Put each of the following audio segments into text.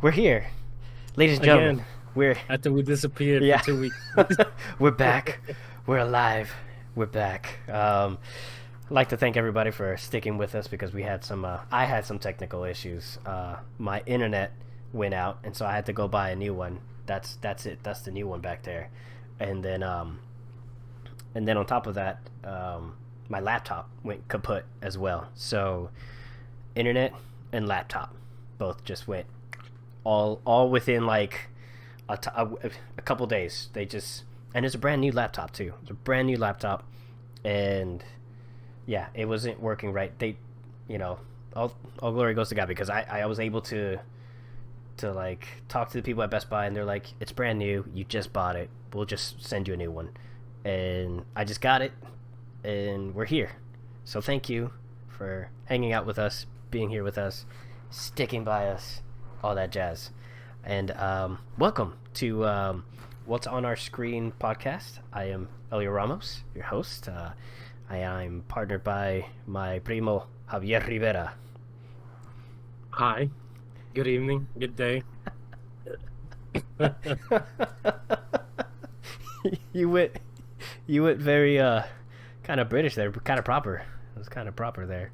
We're here, ladies and gentlemen. Again, We're after we disappeared for yeah, 2 weeks. we're back. We're alive. We're back. I'd like to thank everybody for sticking with us because we had some. I had some technical issues. My internet went out, and so I had to go buy a new one. That's it. That's the new one back there, and then on top of that, my laptop went kaput as well. So, internet and laptop both just went all within like a couple days. They just and it's a brand new laptop too. It's a brand new laptop, and yeah, it wasn't working right. They, you know, all glory goes to God because I was able to like talk to the people at Best Buy and they're like, it's brand new. You just bought it. We'll just send you a new one, and I just got it, and we're here. So thank you for hanging out with us, being here with us, sticking by us, all that jazz. And welcome to What's on Our Screen podcast. I am Elio Ramos, your host. I'm partnered by my primo, Javier Rivera. Hi, good evening, good day. you went you went very kind of British there, kind of proper. It was kind of proper there.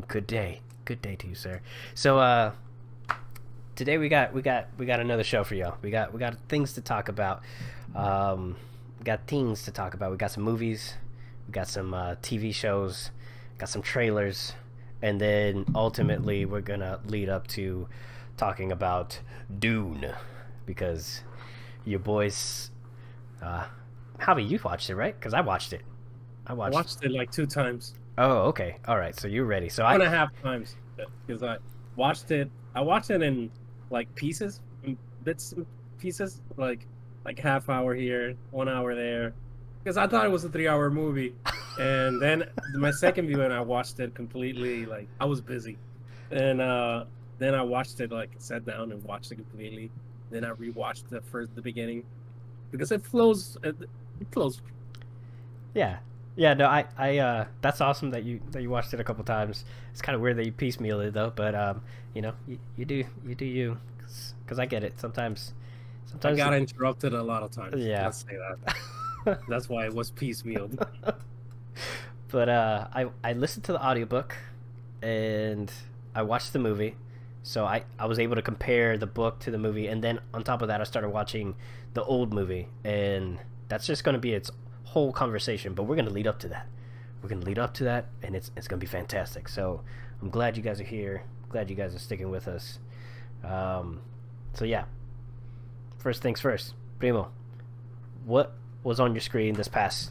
Good day. Good day to you, sir. So today we got another show for y'all. We got things to talk about. We got things to talk about. We got some movies. We got some TV shows. Got some trailers, and then ultimately we're gonna lead up to talking about Dune because your boys. Javi, you watched it, right? Because I watched it. I I watched. watched it like 2 times, Oh, okay. All right. So you're ready. So one I. and a half times, because watched it. I watched it in like pieces, in bits and pieces, like half hour here, 1 hour there, because I thought it was a 3 hour movie, and then my second viewing, I watched it completely. Like I was busy, and then I watched it like sat down and watched it completely. Then I rewatched the beginning because it flows. It flows. Yeah. Yeah, no, that's awesome that you watched it a couple times. It's kind of weird that you piecemeal it though, but you do you, because I get it. I Sometimes, got interrupted a lot of times. yeah. Let's say that. That's why it was piecemealed. But I listened to the audiobook, and I watched the movie, so I was able to compare the book to the movie, and then on top of that, I started watching the old movie, and that's just going to be its whole conversation. But we're going to lead up to that. We're going to lead up to that, and it's going to be fantastic. So I'm glad you guys are here. Glad you guys are sticking with us. So yeah, first things first, Primo. What was on your screen this past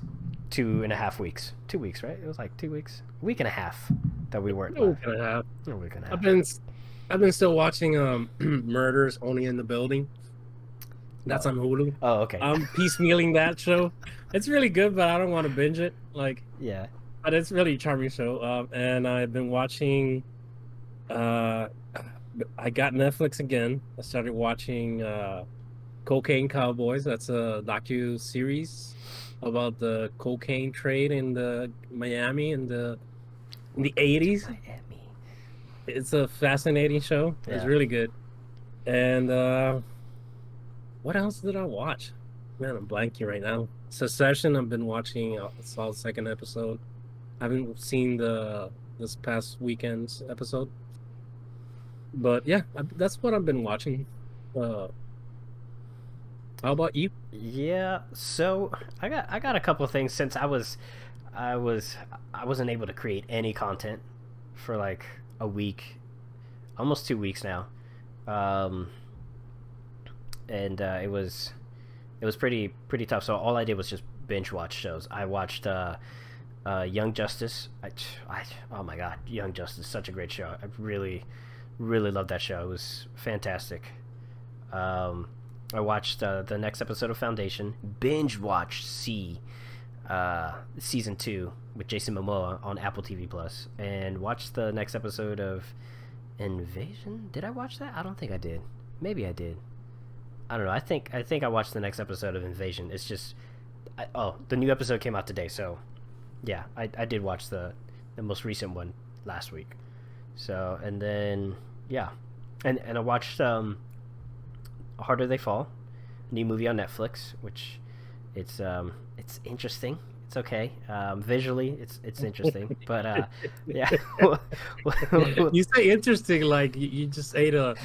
2.5 weeks? 2 weeks, right? It was like 2 weeks, a week and a half that we weren't No, live. can I have? A week and a I've half. been I've been still watching Murders Only in the Building. That's Oh, on Hulu. oh, okay. I'm piecemealing that show. It's really good, but I don't want to binge it. Yeah. But it's really a charming show. And I've been watching. Uh, I got Netflix again. I started watching Cocaine Cowboys. That's a docu series about the cocaine trade in the Miami in the 80s. Miami. It's a fascinating show. It's Yeah. really good. And what else did I watch? Man, I'm blanking right now. Succession. I've been watching. I saw the second episode. I haven't seen the this past weekend's episode, but yeah, that's what I've been watching. Uh, how about you? Yeah. So I got a couple of things since I was I wasn't able to create any content for like a week, almost 2 weeks now. Um, and it was pretty tough. So all I did was just binge watch shows. I watched Young Justice. Oh my god, Young Justice, such a great show. I really loved that show. It was fantastic. Um, I watched the next episode of Foundation. Binge watched season 2 with Jason Momoa on Apple TV Plus, and watched the next episode of Invasion. Did I watch that? I don't think I did. Maybe I did. I don't know. I think I watched the next episode of Invasion. It's just, the new episode came out today, so yeah, I did watch the most recent one last week. So, and then yeah, And I watched Harder They Fall, new movie on Netflix, which it's interesting. It's okay. Visually, it's interesting, but yeah. You say interesting like you just ate a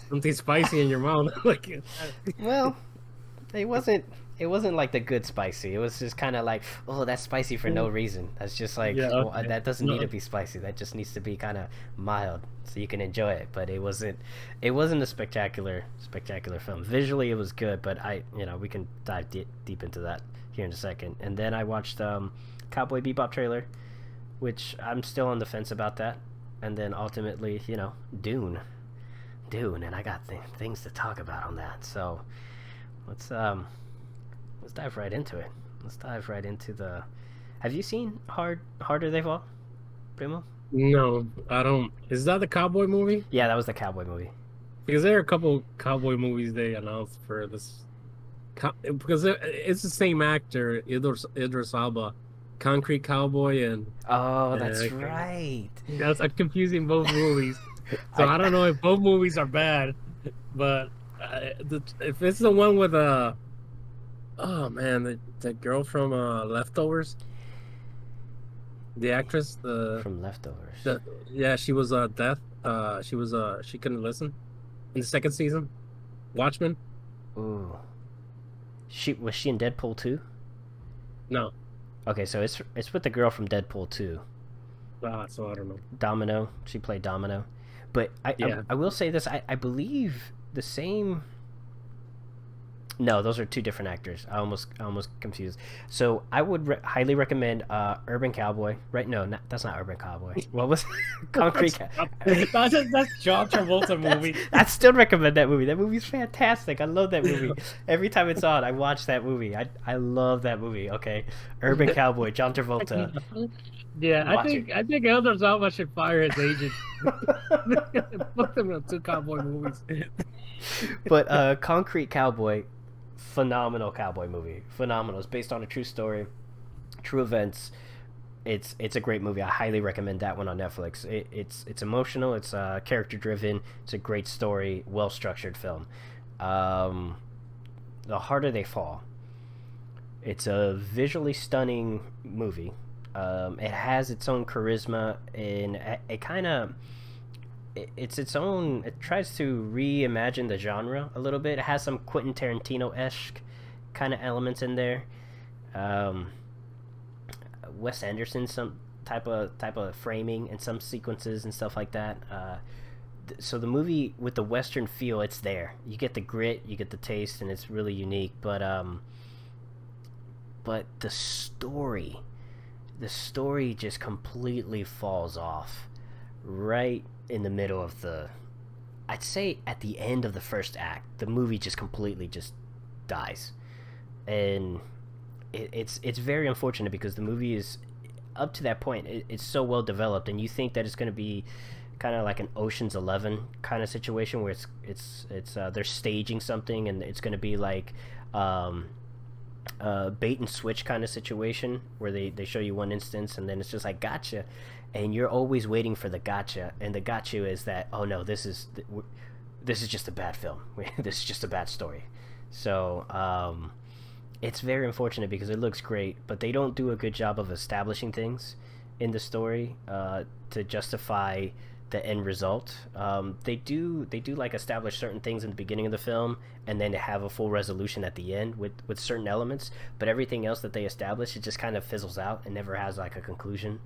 something spicy in your mouth. Like, Well, it wasn't. It wasn't like the good spicy. It was just kind of like, oh, that's spicy for no reason. That's just like, yeah, well, okay. that doesn't need to No, be spicy. That just needs to be kind of mild, so you can enjoy it. But it wasn't. It wasn't a spectacular film. Visually, it was good, but we can dive deep into that here in a second. And then I watched Cowboy Bebop trailer, which I'm still on the fence about that. And then ultimately, Dune, and I got things to talk about on that. So let's let's dive right into it. Let's dive right into the. Have you seen Harder They Fall, Primo? no, I don't. Is that the cowboy movie? Yeah, that was the cowboy movie. Because there are a couple cowboy movies they announced for this. Because it's the same actor, Idris Elba, Concrete Cowboy, and Oh, that's okay. right. That's I'm confusing both movies. So I I don't know if both movies are bad, but if it's the one with oh man, the girl from Leftovers, the actress, from Leftovers. the yeah, she was deaf. She couldn't listen in the second season. Watchmen? Ooh, she in Deadpool 2? No. Okay, so it's with the girl from Deadpool 2. So I don't know. Domino. She played Domino. But Yeah. I will say this. I believe the same. No, those are two different actors. I almost confused. So I would highly recommend Urban Cowboy. Right? No, that's not Urban Cowboy. What was Concrete? That's John Travolta movie. I still recommend that movie. That movie's fantastic. I love that movie. Every time it's on, I watch that movie. I love that movie. Okay, Urban Cowboy, John Travolta. Yeah, Watch it. I think Elder Zalma should fire his agent. Put them in two cowboy movies. But Concrete Cowboy, phenomenal cowboy movie. Phenomenal. It's based on a true story, true events. It's a great movie. I highly recommend that one on Netflix. It's emotional. It's character driven. It's a great story, well structured film. Um, the Harder They Fall. It's a visually stunning movie. It has its own charisma, and it kind of it's its own. It tries to reimagine the genre a little bit. It has some Quentin Tarantino-esque kind of elements in there. Um, Wes Anderson, some type of framing and some sequences and stuff like that. So the movie with the Western feel, it's there. You get the grit, you get the taste, and it's really unique. But the story just completely falls off right in the middle of the. I'd say at the end of the first act, the movie just completely just dies, and it's very unfortunate because the movie is up to that point. It's so well developed, and you think that it's going to be kind of like an Ocean's 11 kind of situation where it's they're staging something and it's going to be like bait and switch kind of situation where they show you one instance and then it's just like gotcha, and you're always waiting for the gotcha, and the gotcha is that, oh no, this is just a bad film. This is just a bad story. So it's very unfortunate because it looks great, but they don't do a good job of establishing things in the story to justify the end result. They do like establish certain things in the beginning of the film, and then they have a full resolution at the end with certain elements. But everything else that they establish, it just kind of fizzles out and never has like a conclusion.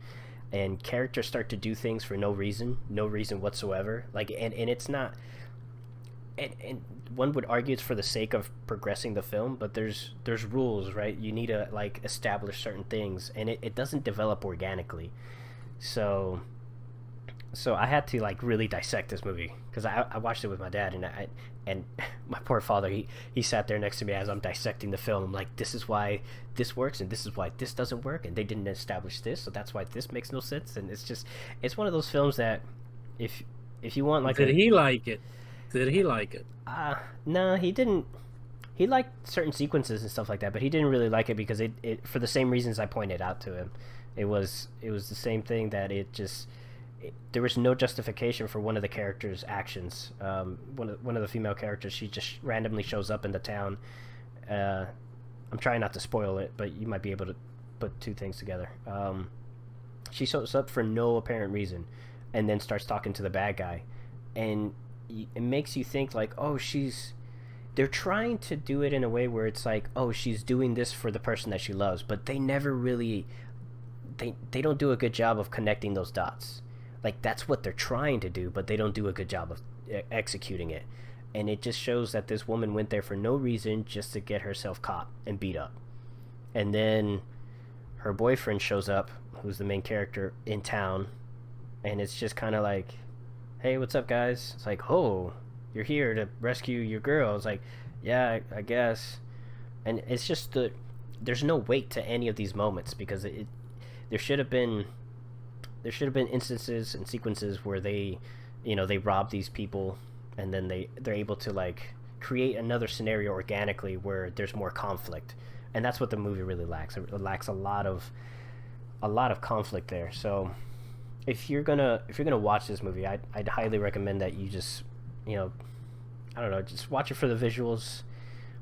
And characters start to do things for no reason whatsoever. Like, and it's not. And one would argue it's for the sake of progressing the film, but there's rules, right? You need to like establish certain things, and it doesn't develop organically. So I had to like really dissect this movie because I watched it with my dad, and my poor father, he sat there next to me as I'm dissecting the film. I'm like, this is why this works and this is why this doesn't work, and they didn't establish this, so that's why this makes no sense. And it's one of those films that if you want like Did he like it? Did he like it? No, he didn't. He liked certain sequences and stuff like that, but he didn't really like it because it for the same reasons I pointed out to him. It was the same thing that there was no justification for one of the characters' actions. One of the female characters, she just randomly shows up in the town. Uh, I'm trying not to spoil it, but you might be able to put two things together. She shows up for no apparent reason, and then starts talking to the bad guy, and it makes you think like, oh, she's. They're trying to do it in a way where it's like, oh, she's doing this for the person that she loves, but they never really. They don't do a good job of connecting those dots. Like that's what they're trying to do, but they don't do a good job of executing it. And it just shows that this woman went there for no reason, just to get herself caught and beat up. And then her boyfriend shows up, who's the main character, in town, and it's just kind of like, hey, what's up, guys? It's like, oh, you're here to rescue your girl. It's like, yeah, I guess. And it's just there's no weight to any of these moments, because there should have been instances and sequences where they rob these people, and then they're able to like create another scenario organically where there's more conflict. And that's what the movie really lacks. It lacks a lot of conflict there. So if you're gonna watch this movie, I'd highly recommend that you just, I don't know, just watch it for the visuals,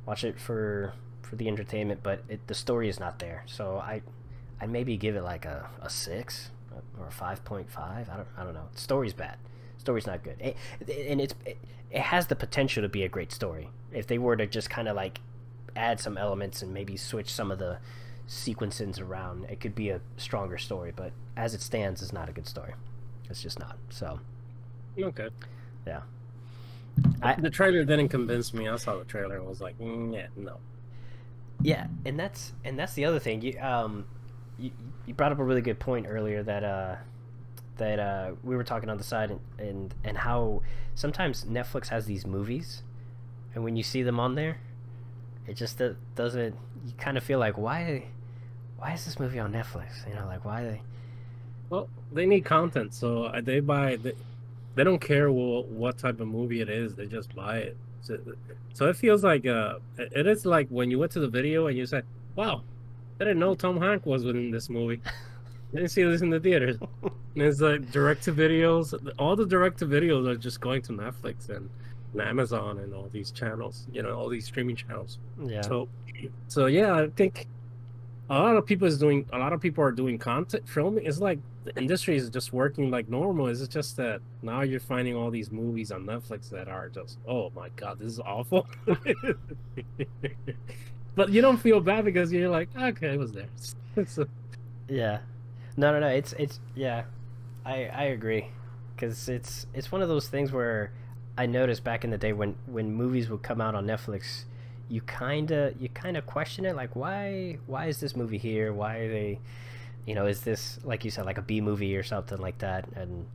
watch it for the entertainment, but the story is not there. So I'd maybe give it like a 6 or a 5.5. I don't know. The story's bad. The story's not good. And it has the potential to be a great story if they were to just kind of like add some elements and maybe switch some of the sequences around. It could be a stronger story, but as it stands, it's not a good story. It's just not. So Okay. yeah. The trailer didn't convince me. I saw the trailer and was like, yeah, no. Yeah, and that's the other thing. You brought up a really good point earlier that we were talking on the side, and how sometimes Netflix has these movies, and when you see them on there, it just doesn't. You kind of feel like, why is this movie on Netflix? Like why? Well, they need content, so they buy. They don't care what type of movie it is. They just buy it. So it feels like it is like when you went to the video and you said, "Wow, I didn't know Tom Hanks was in this movie. I didn't see this in the theaters." And it's like direct to videos. All the direct to videos are just going to Netflix and Amazon and all these channels. All these streaming channels. Yeah. So yeah, I think a lot of people are doing content filming. It's like the industry is just working like normal. It's just that now you're finding all these movies on Netflix that are just, oh my god, this is awful. But you don't feel bad because you're like, okay, it was there. So, Yeah. No. It's yeah. I agree, because it's one of those things where I noticed back in the day when movies would come out on Netflix, you kind of question it, like why is this movie here? Why are they, is this, like you said, like a B movie or something like that? And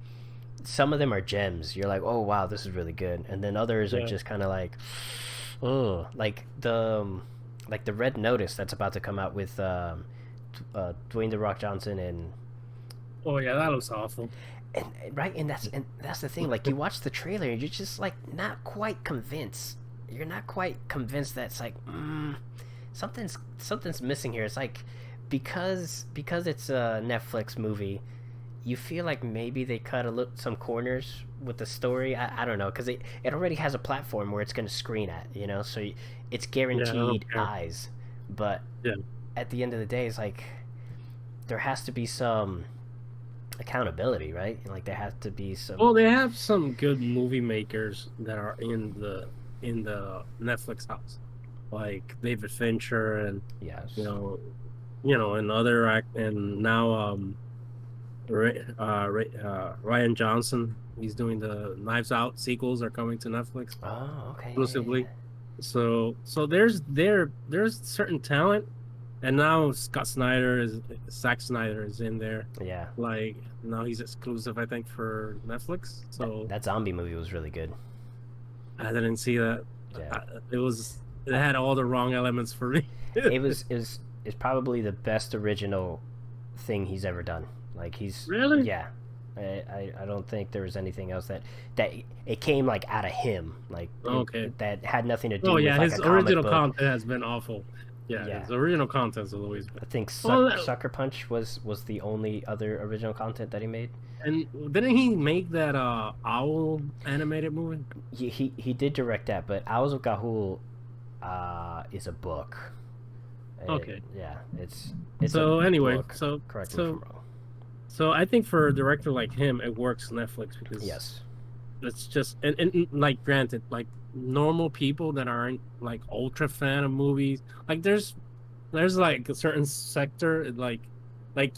some of them are gems. You're like, oh wow, this is really good. And then others are just kind of like, oh, like the Red Notice that's about to come out with Dwayne the Rock Johnson and. Oh yeah, that looks awful. And right, and that's the thing. Like you watch the trailer and you're just like not quite convinced. You're not quite convinced that it's like something's missing here. It's like because it's a Netflix movie, you feel like maybe they cut some corners with the story. I don't know, because it already has a platform where it's going to screen at, so it's guaranteed eyes. But at the end of the day, it's like there has to be some accountability, right? Like there has to be some. Well, they have some good movie makers that are in the Netflix house, like David Fincher and yes, and other and now Ryan Johnson. He's doing the Knives Out sequels are coming to Netflix. Oh, okay. Exclusively. Yeah. So there's certain talent, and now Zack Snyder is in there. Yeah. Like now he's exclusive, I think, for Netflix. So that zombie movie was really good. I didn't see that. Yeah. It had all the wrong elements for me. It's probably the best original thing he's ever done. Like he's really. Yeah. I don't think there was anything else that it came like out of him, like okay, that had nothing to do. Oh yeah, with, like, his original content has been awful. Yeah, Yeah, his original content is always I think well. Sucker Punch was the only other original content that he made. And didn't he make that owl animated movie? He did direct that, but Owls of Gahul is a book. Okay. Yeah, it's a So anyway, book. Correct me if I'm so wrong. so I think for a director like him, it works Netflix because Yes. it's just and like granted, like normal people that aren't like ultra fan of movies, like there's like a certain sector like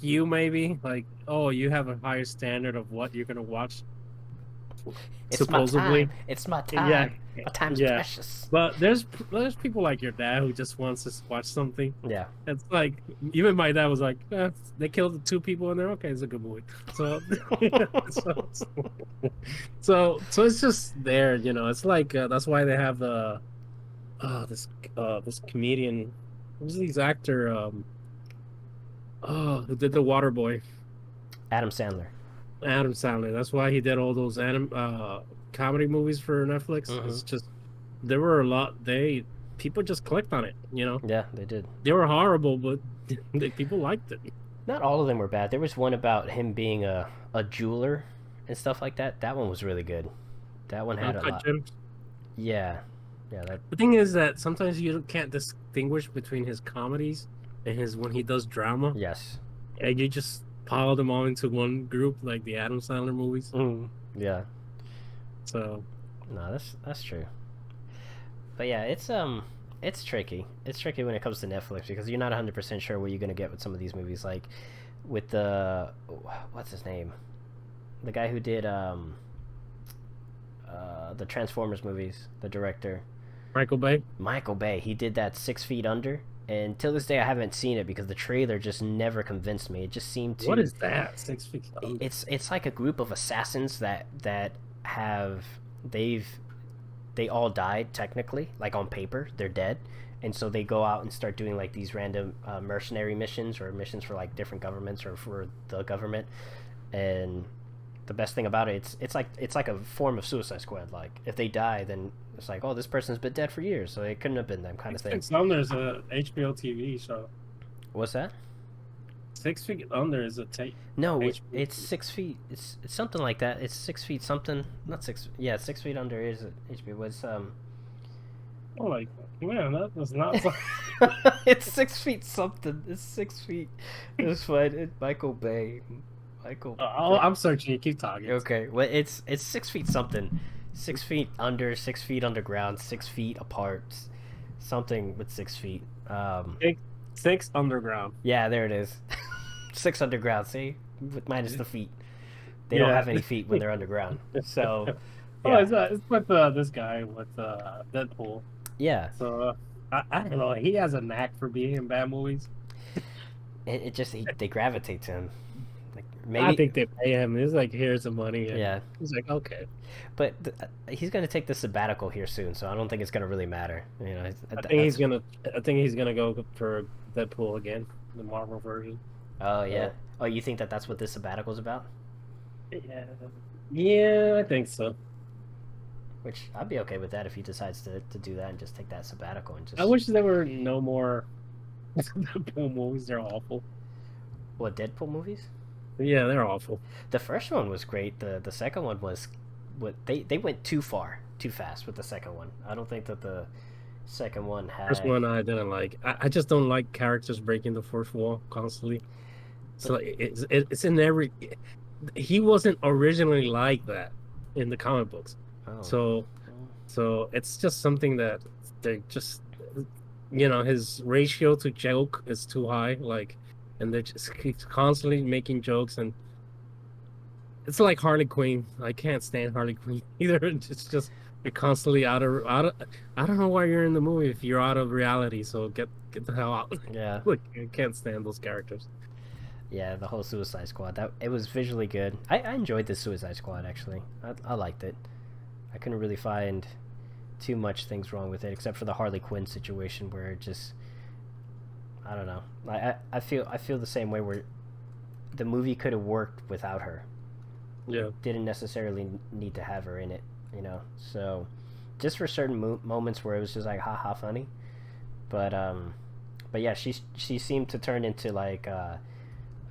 you maybe like oh you have a higher standard of what you're gonna watch It's my time. supposedly. It's my Yeah, time. My time's yeah. precious. But there's people like your dad who just wants to watch something. Yeah. It's like even my dad was like, they killed the two people in there. Okay, it's a good movie. So, so, so it's just there, you know. It's like that's why they have the this comedian, who's this actor who did the Water Boy, Adam Sandler. Adam Sandler. That's why he did all those comedy movies for Netflix. Hmm. It's just there were a lot people just clicked on it, you know. Yeah, they did. They were horrible, but people liked it. Not all of them were bad. There was one about him being a jeweler and stuff like that. That one was really good. That one had a Uncut lot. Gems. Yeah. Yeah, that The thing is that sometimes you can't distinguish between his comedies and his when he does drama, yes. and you just pile them all into one group like the Adam Sandler movies. Mm. Yeah. So No, that's true. But yeah, it's tricky. It's tricky when it comes to Netflix because you're not 100% sure what you're going to get with some of these movies like with the what's his name? The guy who did the Transformers movies, the director. Michael Bay. Michael Bay. He did that 6 Feet Under, and till this day I haven't seen it because the trailer just never convinced me. It just seemed What to. is that? 6 Feet Under. It's like a group of assassins that have they've they all died technically, like on paper they're dead, and so they go out and start doing like these random mercenary missions or missions for like different governments or for the government, and the best thing about it, it's like a form of Suicide Squad. Like if they die, then it's like, oh, this person's been dead for years, so it couldn't have been them, kind of Six thing. Feet Under is a HBO TV show. What's that? 6 Feet Under is a No, HBO. it's 6 feet. It's something like that. It's 6 feet something. Not six. Yeah, 6 feet under is HBO. It's Oh, like man, that was not. it's 6 feet something. It's 6 feet. It's fine. It's Michael Bay. Michael. Oh, I'm searching. You keep talking. Okay, well, it's 6 feet something. 6 feet under, 6 feet underground, 6 feet apart. Something with 6 feet. Six Underground. Yeah, there it is. Six underground. See, with minus the feet. They don't Yeah. have any feet when they're underground. So, Oh, yeah, it's with this guy with Deadpool. yeah. So I don't know. He has a knack for being in bad movies. It just they gravitate to him. Like I maybe, think they pay him. He's like, here's the money. And yeah. he's like, okay. But he's gonna take the sabbatical here soon, so I don't think it's gonna really matter. You know, I think he's gonna. I think he's gonna go for Deadpool again, the Marvel version. Oh yeah. Oh, you think that's what this sabbatical's about? Yeah. Yeah, I think so. Which I'd be okay with that if he decides to do that and just take that sabbatical and just. I wish there were no more Deadpool movies. They're awful. What, Deadpool movies? Yeah, they're awful. The first one was great. The second one was what they went too far, too fast with the second one. I don't think that the second one had. First one I didn't like. I just don't like characters breaking the fourth wall constantly. So it's in every. He wasn't originally like that in the comic books. Oh. So it's just something that they just, his ratio to joke is too high. Like, and they just keeps constantly making jokes, and it's like Harley Quinn. I can't stand Harley Quinn either. It's just you're constantly out of. I don't know why you're in the movie if you're out of reality. So get the hell out. Yeah. Like I can't stand those characters. Yeah, the whole Suicide Squad. That it was visually good. I enjoyed the Suicide Squad actually. I liked it. I couldn't really find too much things wrong with it, except for the Harley Quinn situation where it just. I don't know. I feel the same way where the movie could have worked without her. Yeah. Didn't necessarily need to have her in it, you know. So, just for certain moments where it was just like haha funny, but But yeah, she seemed to turn into like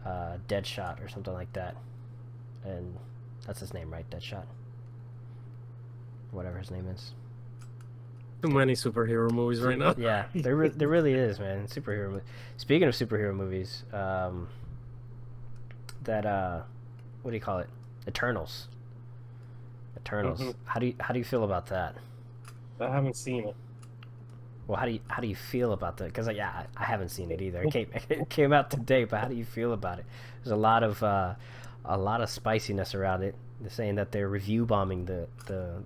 Deadshot or something like that, and that's his name, right? Deadshot, whatever his name is. Too many superhero movies right now. Yeah, there really is, man. Speaking of superhero movies, that what do you call it? Eternals. Eternals. Hmm. How do you feel about that? I haven't seen it. Well, how do you feel about that? Because yeah, I haven't seen it either. It came out today, but how do you feel about it? There's a lot of spiciness around it. They're saying that they're review bombing the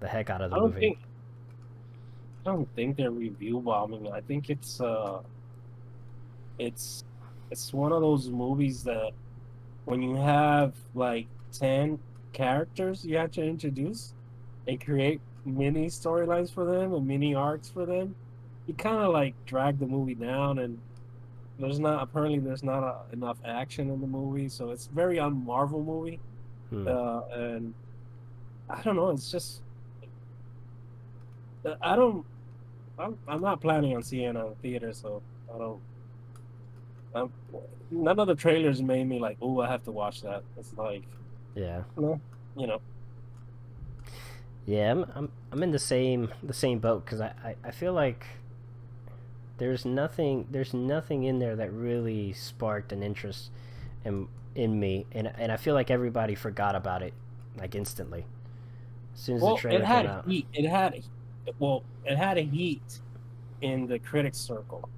heck out of the I don't movie. think I don't think they're review bombing. I think it's it's one of those movies that when you have like 10 characters you have to introduce and create mini storylines for them and mini arcs for them, you kind of like drag the movie down, and there's not enough action in the movie, so it's very un-Marvel movie. Hmm. And I don't know, it's just I don't I'm not planning on seeing it on theater, so I don't. I'm, none of the trailers made me like, oh, I have to watch that. It's like, Yeah. no, you know. Yeah, I'm in the same boat because I feel like there's nothing in there that really sparked an interest in me, and I feel like everybody forgot about it like instantly as soon as the Well, it trailer came had out. heat. It had a heat in the critics circle,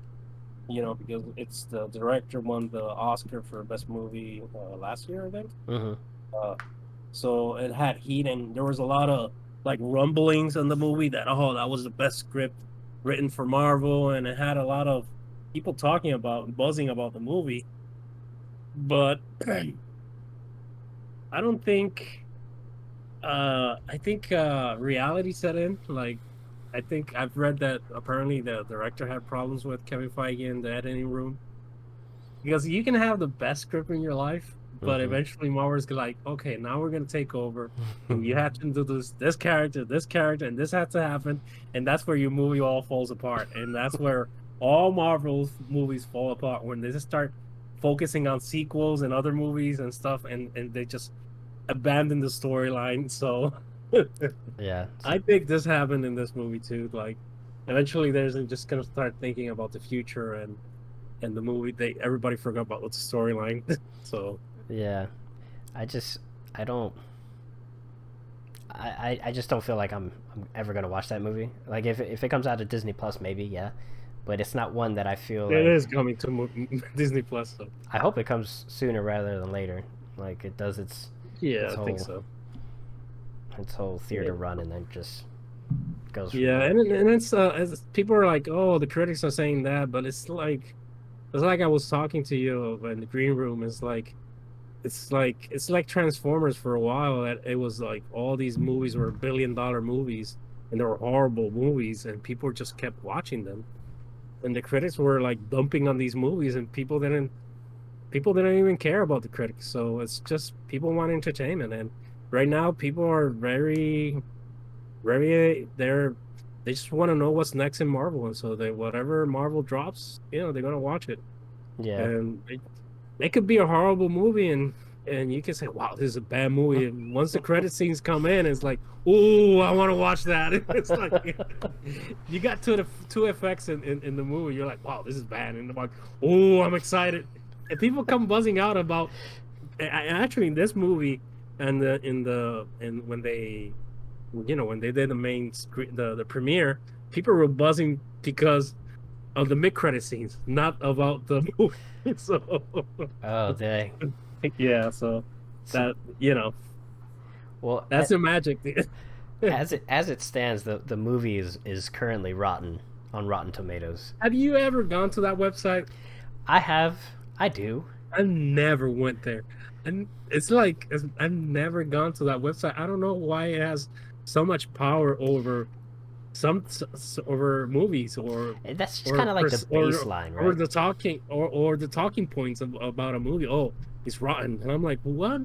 because it's the director won the Oscar for best movie last year, I think. Hmm. Uh, so it had heat, and there was a lot of like rumblings in the movie that that was the best script written for Marvel, and it had a lot of people talking about and buzzing about the movie. But I don't think I think reality set in. Like I think I've read that apparently the director had problems with Kevin Feige in the editing room. Because you can have the best script in your life, but Hmm. eventually Marvel's like, okay, now we're gonna take over, and you have to do this character, and this has to happen, and that's where your movie all falls apart, and that's where all Marvel's movies fall apart when they just start focusing on sequels and other movies and stuff, and they just abandon the storyline. So Yeah. I think this happened in this movie too. Like, eventually, there's just gonna start thinking about the future and the movie. Everybody forgot about what's the storyline. So Yeah. I just I don't I just don't feel like I'm ever gonna watch that movie. Like if it comes out of Disney Plus, maybe yeah, but it's not one that I feel it like. is coming to Disney Plus. So I hope it comes sooner rather than later. Like it does yeah, its I think whole so. its whole Yeah, theater run and then just goes from yeah, there. and it's as people are like, oh, the critics are saying that, but it's like I was talking to you in the green room. It's like Transformers for a while. That it was like all these movies were $1 billion movies, and they were horrible movies, and people just kept watching them. And the critics were like dumping on these movies, and people didn't even care about the critics. So it's just people want entertainment, and right now people are very, very they just want to know what's next in Marvel, and so they whatever Marvel drops, they're gonna watch it. Yeah. And it could be a horrible movie, and you can say, "Wow, this is a bad movie." And once the credit scenes come in, it's like, "Oh, I want to watch that." It's like you got two effects in the movie. You're like, "Wow, this is bad," and I'm like, "Oh, I'm excited." And people come buzzing out about actually in this movie and when they did the main screen, the premiere, people were buzzing because of the mid-credit scenes, not about the movie. So Oh, dang. yeah, so So, that well, that's the magic. as it stands, the movie is currently rotten on Rotten Tomatoes. Have you ever gone to that website? I have, I do. I never went there, and it's like I've never gone to that website. I don't know why it has so much power over over movies And that's just or kind of like the pers- baseline, or right? the talking points about a movie. Oh, it's rotten, and I'm like, what?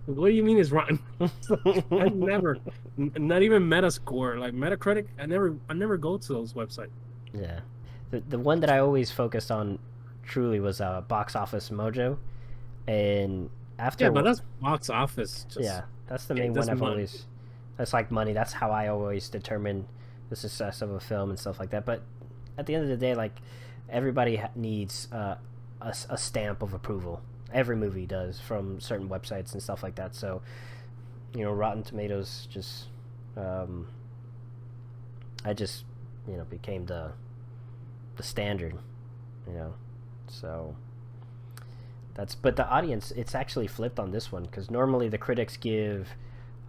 What do you mean it's rotten? It's like, I never, not even Metascore, like Metacritic. I never go to those websites. Yeah. The one that I always focused on truly was a box office mojo, and Yeah, after but that's box office. Just yeah, that's the it main one doesn't I've money. always. That's like money. That's how I always determine the success of a film and stuff like that. But at the end of the day, like everybody needs a stamp of approval. Every movie does from certain websites and stuff like that. So Rotten Tomatoes just, um, I just, became the standard. You know, so but the audience, it's actually flipped on this one because normally the critics give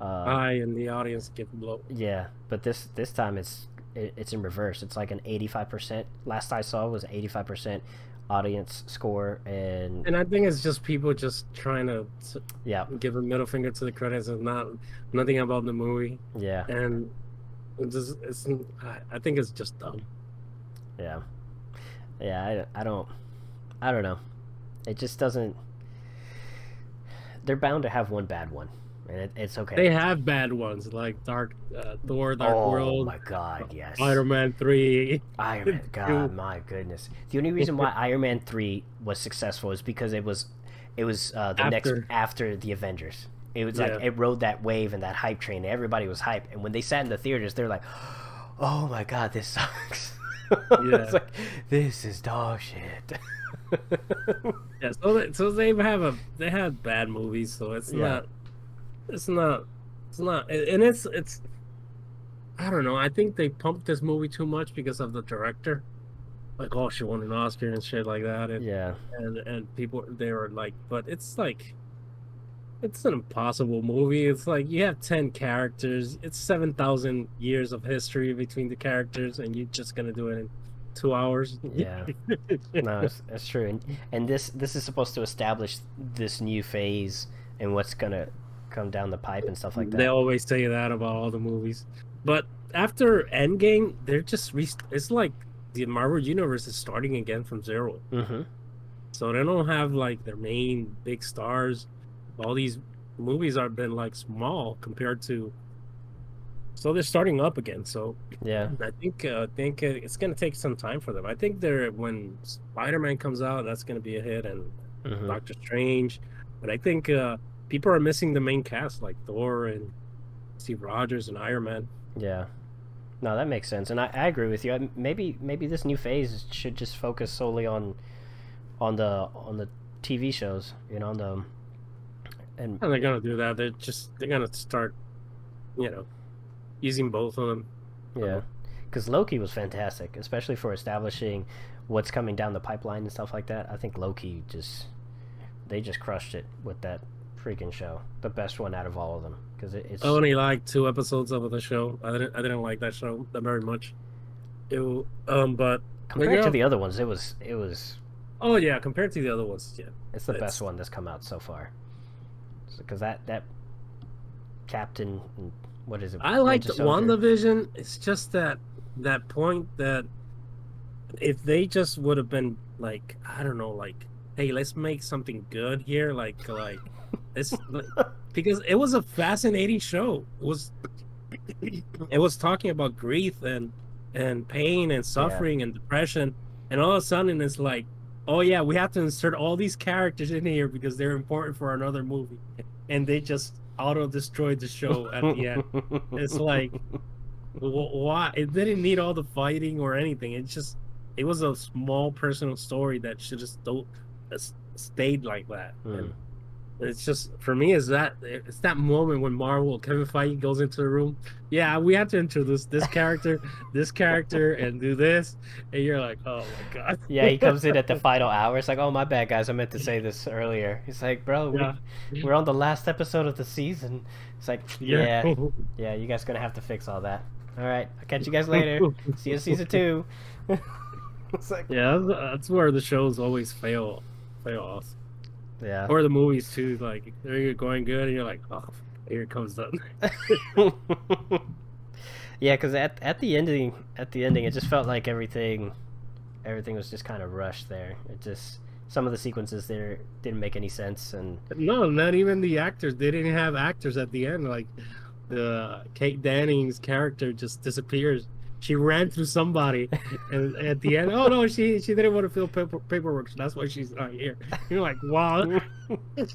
I and the audience get blow. yeah, but this time it's in reverse. It's like an 85%. Last I saw was 85% audience score, and And I think it's just people just trying to yeah, give a middle finger to the critics and not nothing about the movie. yeah, And I think it's just dumb. yeah, yeah. I don't know. It just doesn't. They're bound to have one bad one, and it's okay. They have bad ones like Thor, Dark Oh World, my God, yes. Iron Man 3, Iron Man, God, 2. my goodness. The only reason why Iron Man 3 was successful is because it was the next After. after the Avengers. It was like Yeah, it rode that wave and that hype train. Everybody was hyped, and when they sat in the theaters, they're like, "Oh my God, this sucks." yeah, It's like this is dog shit. yeah. So they have bad movies, so Yeah. it's not it's not and it's I don't know. I think they pumped this movie too much because of the director. Like, oh, she won an Oscar and shit like that, Yeah. and people they were like, but it's like it's an impossible movie. It's like you have 10 characters. It's 7,000 years of history between the characters, and you're just gonna do it in 2 hours. Yeah. No, it's true, and this is supposed to establish this new phase and what's gonna come down the pipe and stuff like They that. always say that about all the movies. But after Endgame, they're just it's like the Marvel universe is starting again from zero. Mm-hmm. So they don't have like their main big stars. All these movies have been like small compared to. So they're starting up again. So Yeah. I think it's gonna take some time for them. I think they're when Spider-Man comes out, that's gonna be a hit, and Mm-hmm. Doctor Strange. But I think people are missing the main cast like Thor and Steve Rogers and Iron Man. Yeah. No, that makes sense, and I agree with you. Maybe this new phase should just focus solely on the TV shows, on the and And they're gonna do that. They're gonna start, you know, using both of them. yeah, So because Loki was fantastic, especially for establishing what's coming down the pipeline and stuff like that. I think Loki they just crushed it with that freaking show, the best one out of all of them, because I it's only liked 2 episodes of the show. I didn't like that show that very much. But compared to the other ones, it was oh yeah, compared to the other ones, yeah, it's the best it's one that's come out so far, because that Captain, what is it, I liked Winter Soldier. WandaVision. It's just that point that if they just would have been like, I don't know, like, hey, let's make something good here, like it's like, because it was a fascinating show. It was talking about grief and pain and Yeah. suffering and depression, and all of a sudden it's like, oh yeah, we have to insert all these characters in here because they're important for another movie, and they just auto destroyed the show at the end. It's like, why? It didn't need all the fighting or anything. It was a small personal story that should just don't stayed like that. Hmm. And it's just for me is that it's that moment when Marvel Kevin Feige goes into the room. Yeah, we have to introduce this character, and do this, and you're like, oh my god. Yeah, he comes in at the final hour. It's like, oh my bad, guys. I meant to say this earlier. He's like, bro, Yeah, we're on the last episode of the season. It's like, yeah. yeah, yeah. You guys gonna have to fix all that. All right, I'll catch you guys later. See you season 2. It's like, Yeah, that's where the shows always fail off, yeah. or the movies too. Like they're going good, and you're like, oh, here comes the. Yeah, because at the ending, it just felt like everything was just kind of rushed there. It just some of the sequences there didn't make any sense, and No, not even the actors. They didn't have actors at the end. Like the Kate Danning's character just disappears. She ran through somebody, and at the end, oh no, she didn't want to fill paperwork, so that's why she's not here. You're like, wow. It's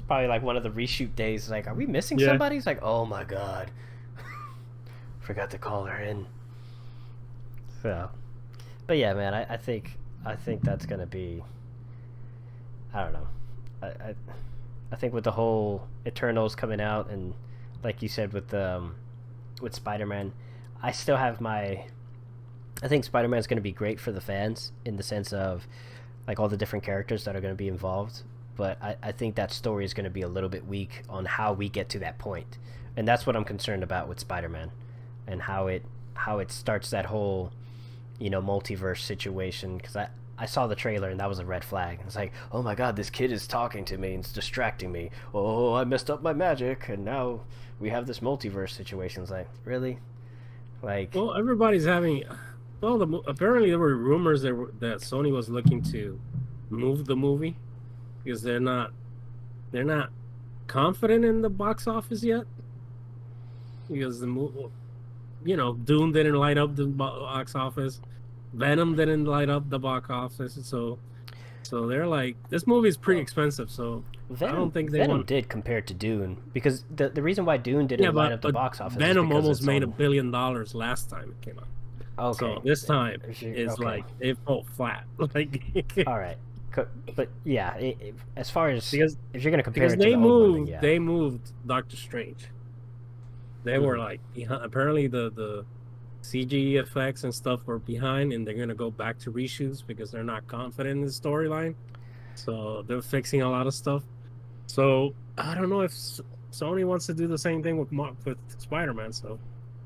probably like one of the reshoot days. Like, are we missing Yeah. somebody? It's like, oh my god, forgot to call her in. So, but yeah, man, I think that's gonna be. I don't know. I think with the whole Eternals coming out and, like you said, with Spider-Man, I still have my. I think Spider-Man's gonna be great for the fans in the sense of, like, all the different characters that are gonna be involved. But I think that story is gonna be a little bit weak on how we get to that point, and that's what I'm concerned about with Spider-Man, and how it starts that whole multiverse situation, because I saw the trailer and that was a red flag. It's like, oh my god, this kid is talking to me and it's distracting me. Oh, I messed up my magic and now we have this multiverse situation. It's like, really? Like, Well, everybody's having. Well, apparently there were rumors that Sony was looking to move the movie because they're not confident in the box office yet, because the movie, Dune didn't light up the box office, Venom didn't light up the box office, so they're like, this movie is pretty expensive, so I Venom don't think they Venom want. did compared to Dune, because the reason why Dune Yeah, didn't light up the but box office is Venom because almost it's made on. $1 billion last time it came out. Okay. So this time is Okay. like it fell flat. Like, All right. But yeah, as far as because if you're gonna compare because it to the old one, then yeah. they moved Doctor Strange. They were like behind, apparently the CG effects and stuff were behind, and they're gonna go back to reshoots because they're not confident in the storyline. So they're fixing a lot of stuff. So I don't know if Sony wants to do the same thing with Spider-Man. So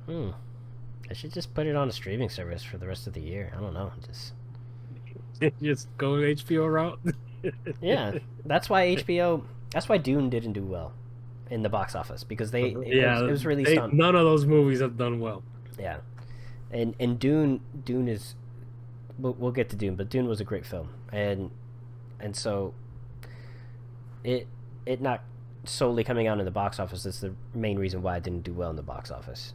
I should just put it on a streaming service for the rest of the year. I don't know, just go HBO route. yeah. That's why HBO. That's why Dune didn't do well in the box office, because it was released on. None of those movies have done well. Yeah, and Dune is. We'll get to Dune, but Dune was a great film, and so it not solely coming out in the box office is the main reason why it didn't do well in the box office,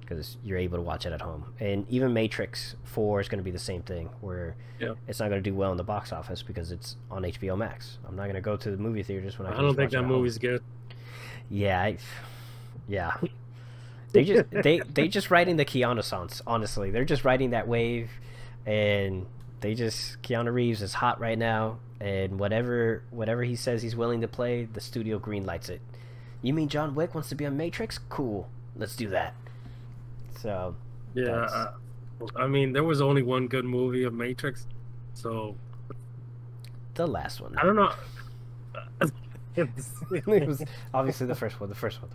because you're able to watch it at home. And even Matrix 4 is going to be the same thing, where it's not going to do well in the box office because it's on HBO Max. I'm not going to go to the movie theaters when I can don't just think watch it that at movie's home. good. Yeah, yeah. They just riding the Keanu-sans. Honestly, they're just riding that wave, and Keanu Reeves is hot right now, and whatever he says he's willing to play, the studio greenlights it. You mean John Wick wants to be on Matrix? Cool, let's do that. So yeah, I mean, there was only one good movie of Matrix, so the last one. I don't know. It was obviously the first one. The first one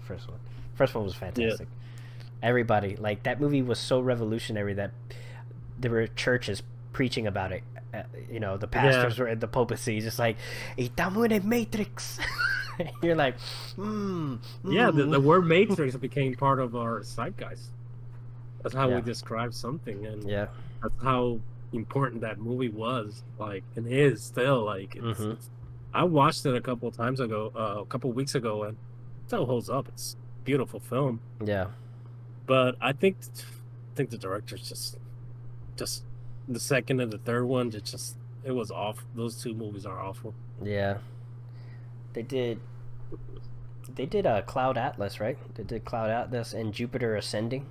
was fantastic. Yeah. Everybody, like, that movie was so revolutionary that there were churches preaching about it. The pastors were in the pulpit, just like, "Estamos en Matrix." You're like, Yeah, the word Matrix became part of our zeitgeist. That's how we describe something, and that's how important that movie was, like, and is still. Like, I watched it a couple of times ago, a couple of weeks ago, and it still holds up. It's a beautiful film. Yeah, but I think the directors just the second and the third one, it was off. Those two movies are awful. Yeah, they did Cloud Atlas, right? They did Cloud Atlas and Jupiter Ascending.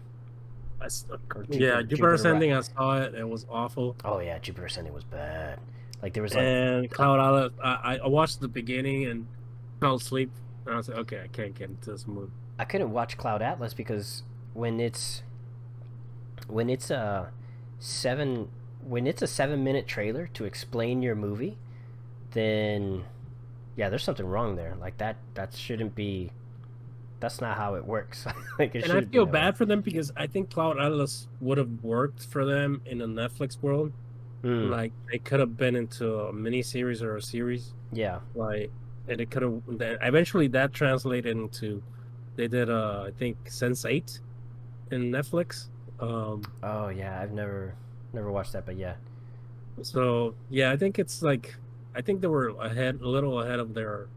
Jupiter Ascending. I saw it. It was awful. Oh yeah, Jupiter Ascending was bad. Like, there was and Cloud Atlas. I watched the beginning and fell asleep. And I was like, okay, I can't get into this movie. I couldn't watch Cloud Atlas because when it's a 7-minute trailer to explain your movie, then there's something wrong there. Like, that shouldn't be. That's not how it works. Like, and I feel bad for them because I think Cloud Atlas would have worked for them in a Netflix world. Like, they could have been into a miniseries or a series. Yeah. Like, and it could have. Eventually, that translated into. They did, I think, Sense8 in Netflix. Oh yeah, I've never watched that, but yeah. So yeah, I think it's like, I think they were a little ahead of the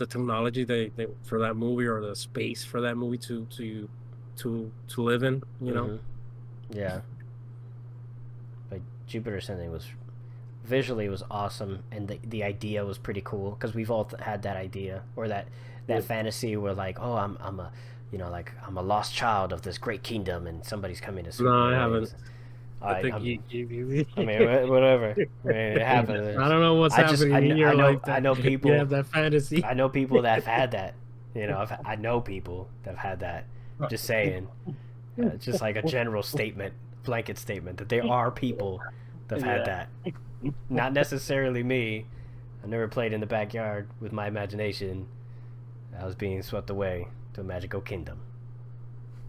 technology they for that movie, or the space for that movie to to live in. You know. Mm-hmm. Yeah, but Jupiter Ascending was visually, it was awesome, and the idea was pretty cool because we've all had that idea or that Yeah. fantasy where like, oh, I'm a, like I'm a lost child of this great kingdom and somebody's coming to No, sweep me I away. haven't. I I think I'm, you I mean, whatever. I mean, it I happens. don't know what's I just happening in I your know life I that know you people have that fantasy. I know people that have had that. I know people that have had that. Just saying, just like a general statement, blanket statement that there are people that have had Yeah. that. Not necessarily me. I never played in the backyard with my imagination. I was being swept away to a magical kingdom.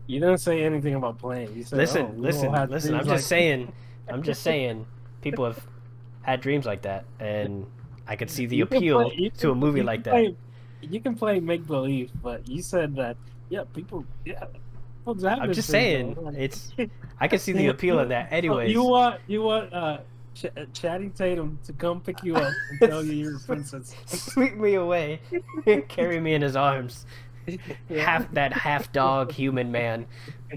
You didn't say anything about playing. You said, "Oh, Listen, we all listen, had listen. dreams I'm like." just saying. I'm just saying. People have had dreams like that, and I could see the You can play. appeal to a movie You like can that. play. You can play make believe, but you said that. Yeah, people. Yeah, folks have I'm this just dream though. saying. It's. I can see the appeal in that. So Anyways, you want Chatty Tatum to come pick you up and tell you you're a princess. sweep me away, carry me in his arms. Yeah. Half dog human man,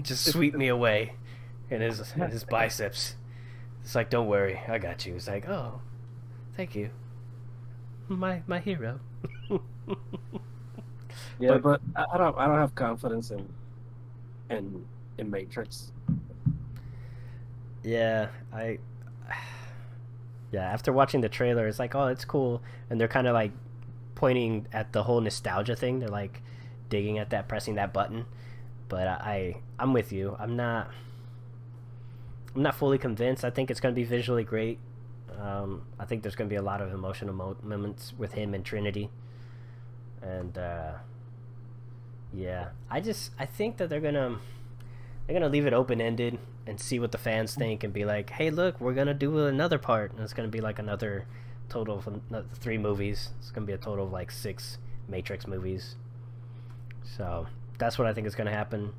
just sweep me away, in his biceps. It's like, don't worry, I got you. It's like, oh, thank you, my hero. Yeah, But but I don't have confidence in in Matrix. yeah, yeah. After watching the trailer, it's like, oh, it's cool, and they're kind of like pointing at the whole nostalgia thing. They're like digging at that, pressing that button. But I'm with you. I'm not fully convinced. I think it's going to be visually great. I think there's going to be a lot of emotional moments with him and Trinity, and yeah, I think that they're gonna leave it open ended and see what the fans think and be like, hey, look, we're gonna do another part, and it's gonna be like another total of 3 movies. It's gonna be a total of like 6 Matrix movies. So that's what I think is gonna happen.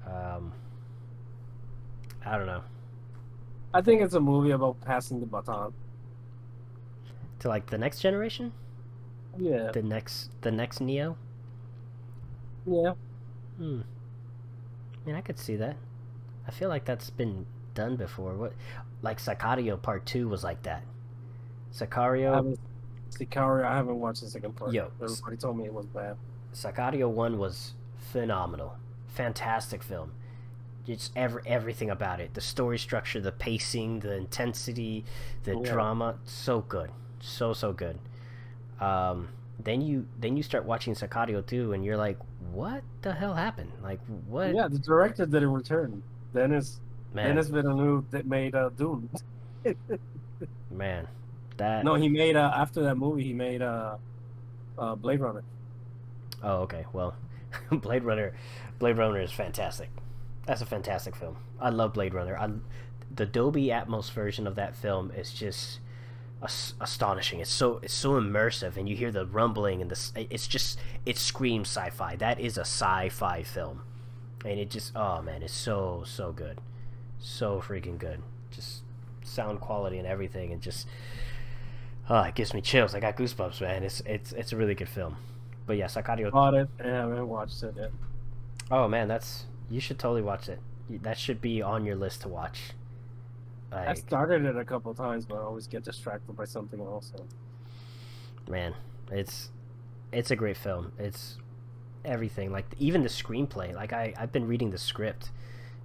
Um, I don't know. I think it's a movie about passing the baton. To like the next generation, Yeah, the next Neo. yeah. Hmm. I mean, I could see that. I feel like that's been done before. What, like Sicario Part 2 was like that. I Sicario, haven't Sicario. I haven't watched the second part. yo, Everybody told me it was bad. Sicario 1 was phenomenal, fantastic film. Just everything about it, the story structure, the pacing, the intensity, the Yeah, drama, so good, so good. Um, then you start watching Sicario 2, and you're like, what the hell happened? Like, what, yeah. The director didn't return. man, Dennis Villeneuve that made Dune. man, that. No, he made after that movie he made Blade Runner. Oh, okay. Well, Blade Runner, Blade Runner is fantastic. That's a fantastic film. I love Blade Runner. The Dolby Atmos version of that film is just astonishing. It's so immersive, and you hear the rumbling and it screams sci-fi. That is a sci-fi film, and it just, oh man, it's so good, so freaking good. Just sound quality and everything, and just, oh, it gives me chills. I got goosebumps, man. It's a really good film. But yeah, Sicario. Bought it and I haven't watched it yet. Oh man, you should totally watch it. That should be on your list to watch. I Like, started it a couple of times, but I always get distracted by something else. So. man, it's a great film. It's everything. Like even the screenplay. Like I've been reading the script.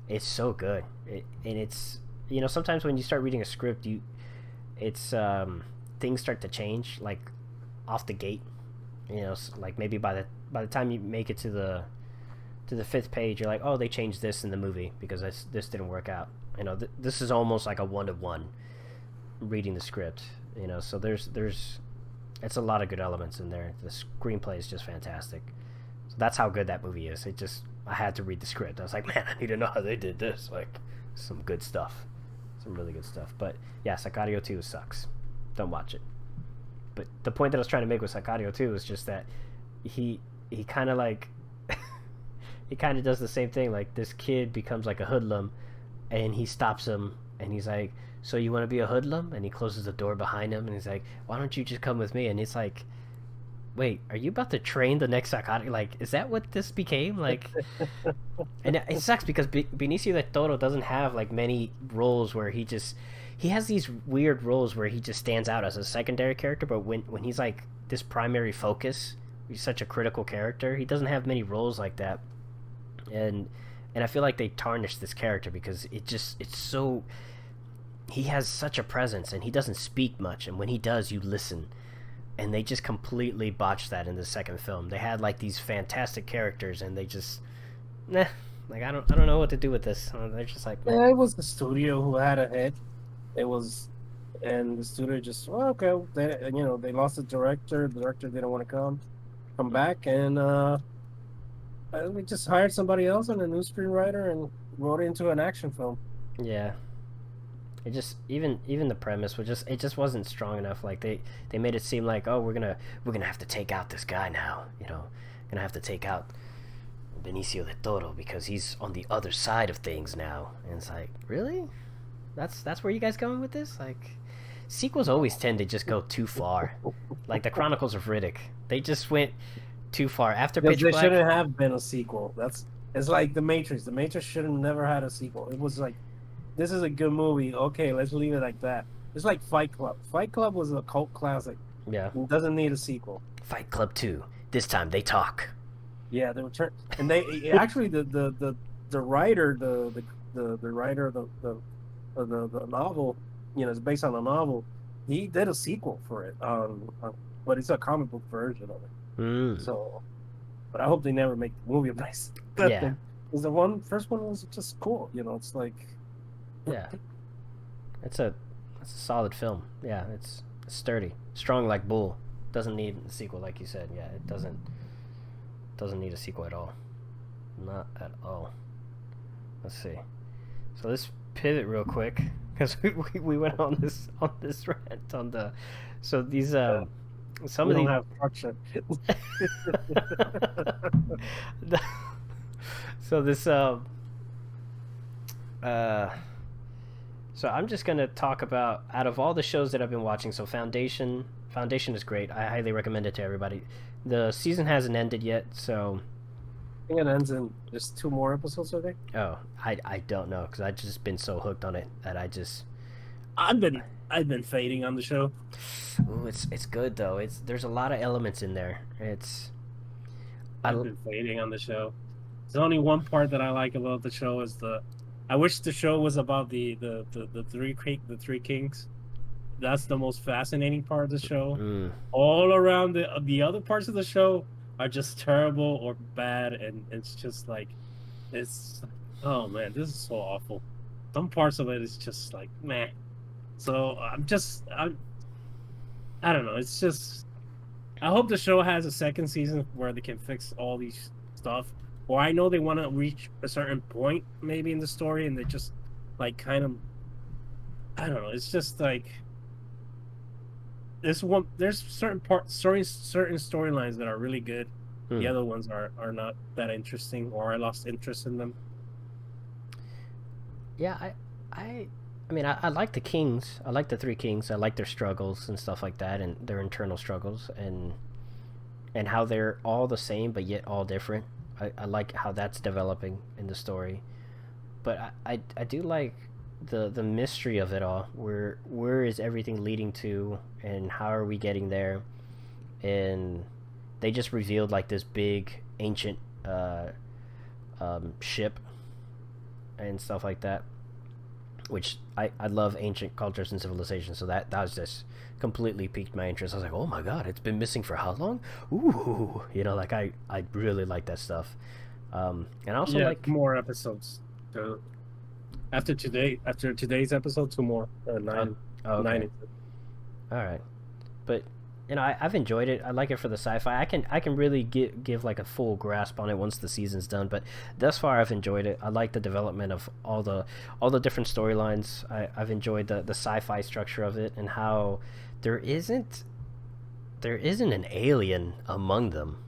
It's so good. And it's, sometimes when you start reading a script, it's things start to change like off the gate. Like maybe by the time you make it to the 5th page, you're like, oh, they changed this in the movie because this didn't work out. This is almost like a 1-to-1 reading the script. So there's it's a lot of good elements in there. The screenplay is just fantastic. So that's how good that movie is. I had to read the script. I was like, man, I need to know how they did this. Like, some good stuff, some really good stuff. But yeah, Sicario 2 sucks. Don't watch it. But the point that I was trying to make with Sicario 2 is just that he kind of like he kind of does the same thing. Like this kid becomes like a hoodlum, and he stops him, and he's like, "So you want to be a hoodlum?" And he closes the door behind him, and he's like, "Why don't you just come with me?" And it's like, wait, are you about to train the next psychotic? Like, is that what this became? Like, and it sucks because Benicio del Toro doesn't have like many roles where he has these weird roles where he just stands out as a secondary character, but when he's like this primary focus, he's such a critical character. He doesn't have many roles like that, and I feel like they tarnished this character because it's so he has such a presence and he doesn't speak much, and when he does, you listen. And they just completely botched that in the second film. They had like these fantastic characters, and they just, like I don't know what to do with this. They're just like, Yeah, it was the studio who had a hit. It was, and the studio just, well, okay, they lost the director. The director didn't want to come back, and we just hired somebody else and a new screenwriter and wrote it into an action film. yeah. It just even the premise was just it just wasn't strong enough. Like they made it seem like, oh, we're gonna have to take out this guy now. Gonna have to take out Benicio del Toro because he's on the other side of things now. And it's like, really? That's where you guys going with this? Like, sequels always tend to just go too far. Like the Chronicles of Riddick, they just went too far after Because Pitch they Black. shouldn't have been a sequel. It's like The Matrix. The Matrix should have never had a sequel. It was like, this is a good movie. Okay, let's leave it like that. It's like Fight Club. Fight Club was a cult classic. Yeah. It doesn't need a sequel. Fight Club 2. This time they talk. Yeah, they return, and they actually the writer the writer of the novel, it's based on a novel. He did a sequel for it, but it's a comic book version of it. Mm. So, but I hope they never make the movie of nice. Yeah. Because the first one was just cool. It's like. Yeah, it's a solid film. Yeah, it's sturdy, strong like bull. Doesn't need a sequel, like you said. Yeah, it doesn't need a sequel at all. Not at all. Let's see. So let's pivot real quick because we went on this rant on the. So these some We of don't these have structure. so this so I'm just gonna talk about out of all the shows that I've been watching. So Foundation is great. I highly recommend it to everybody. The season hasn't ended yet, so I think it ends in just 2 more episodes, I think. oh, I don't know because I've just been so hooked on it that I've been fading on the show. ooh, it's good though. There's a lot of elements in there. I've been fading on the show. There's only one part that I like about the show is I wish the show was about the three kings. That's the most fascinating part of the show. Mm. All around the other parts of the show are just terrible or bad, and it's just like oh man, this is so awful. Some parts of it is just like meh. So I don't know. It's just I hope the show has a second season where they can fix all these stuff. Or I know they want to reach a certain point maybe in the story, and they just like kind of I don't know. It's just like there's certain storylines that are really good. The other ones are not that interesting, or I lost interest in them. Yeah, I mean, I like the Kings. I like the Three Kings. I like their struggles and stuff like that, and their internal struggles, and how they're all the same but yet all different. I like how that's developing in the story, but I do like the mystery of it all. Where is everything leading to, and how are we getting there? And they just revealed like this big ancient ship and stuff like that, which I love ancient cultures and civilizations. So that was just completely piqued my interest. I was like, oh my god, it's been missing for how long? Ooh, like I really like that stuff. And I also like more episodes. After today's episode, 2 more. 9. Oh, okay. 9. All right, but I've enjoyed it. I like it for the sci-fi. I can really give like a full grasp on it once the season's done. But thus far, I've enjoyed it. I like the development of all the different storylines. I've enjoyed the sci-fi structure of it, and how there isn't an alien among them.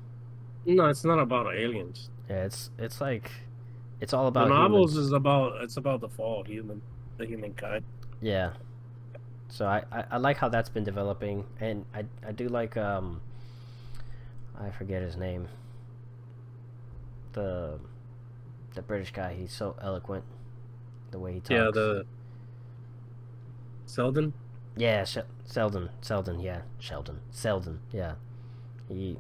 No, it's not about aliens. Yeah, it's like it's all about the novels humans. is about the fall of the humankind. Yeah. So I like how that's been developing, and I do like I forget his name. The British guy. He's so eloquent. The way he Yeah, talks. the Selden. Yeah, Sheldon. Sheldon. Yeah, Sheldon. Sheldon. Yeah. He.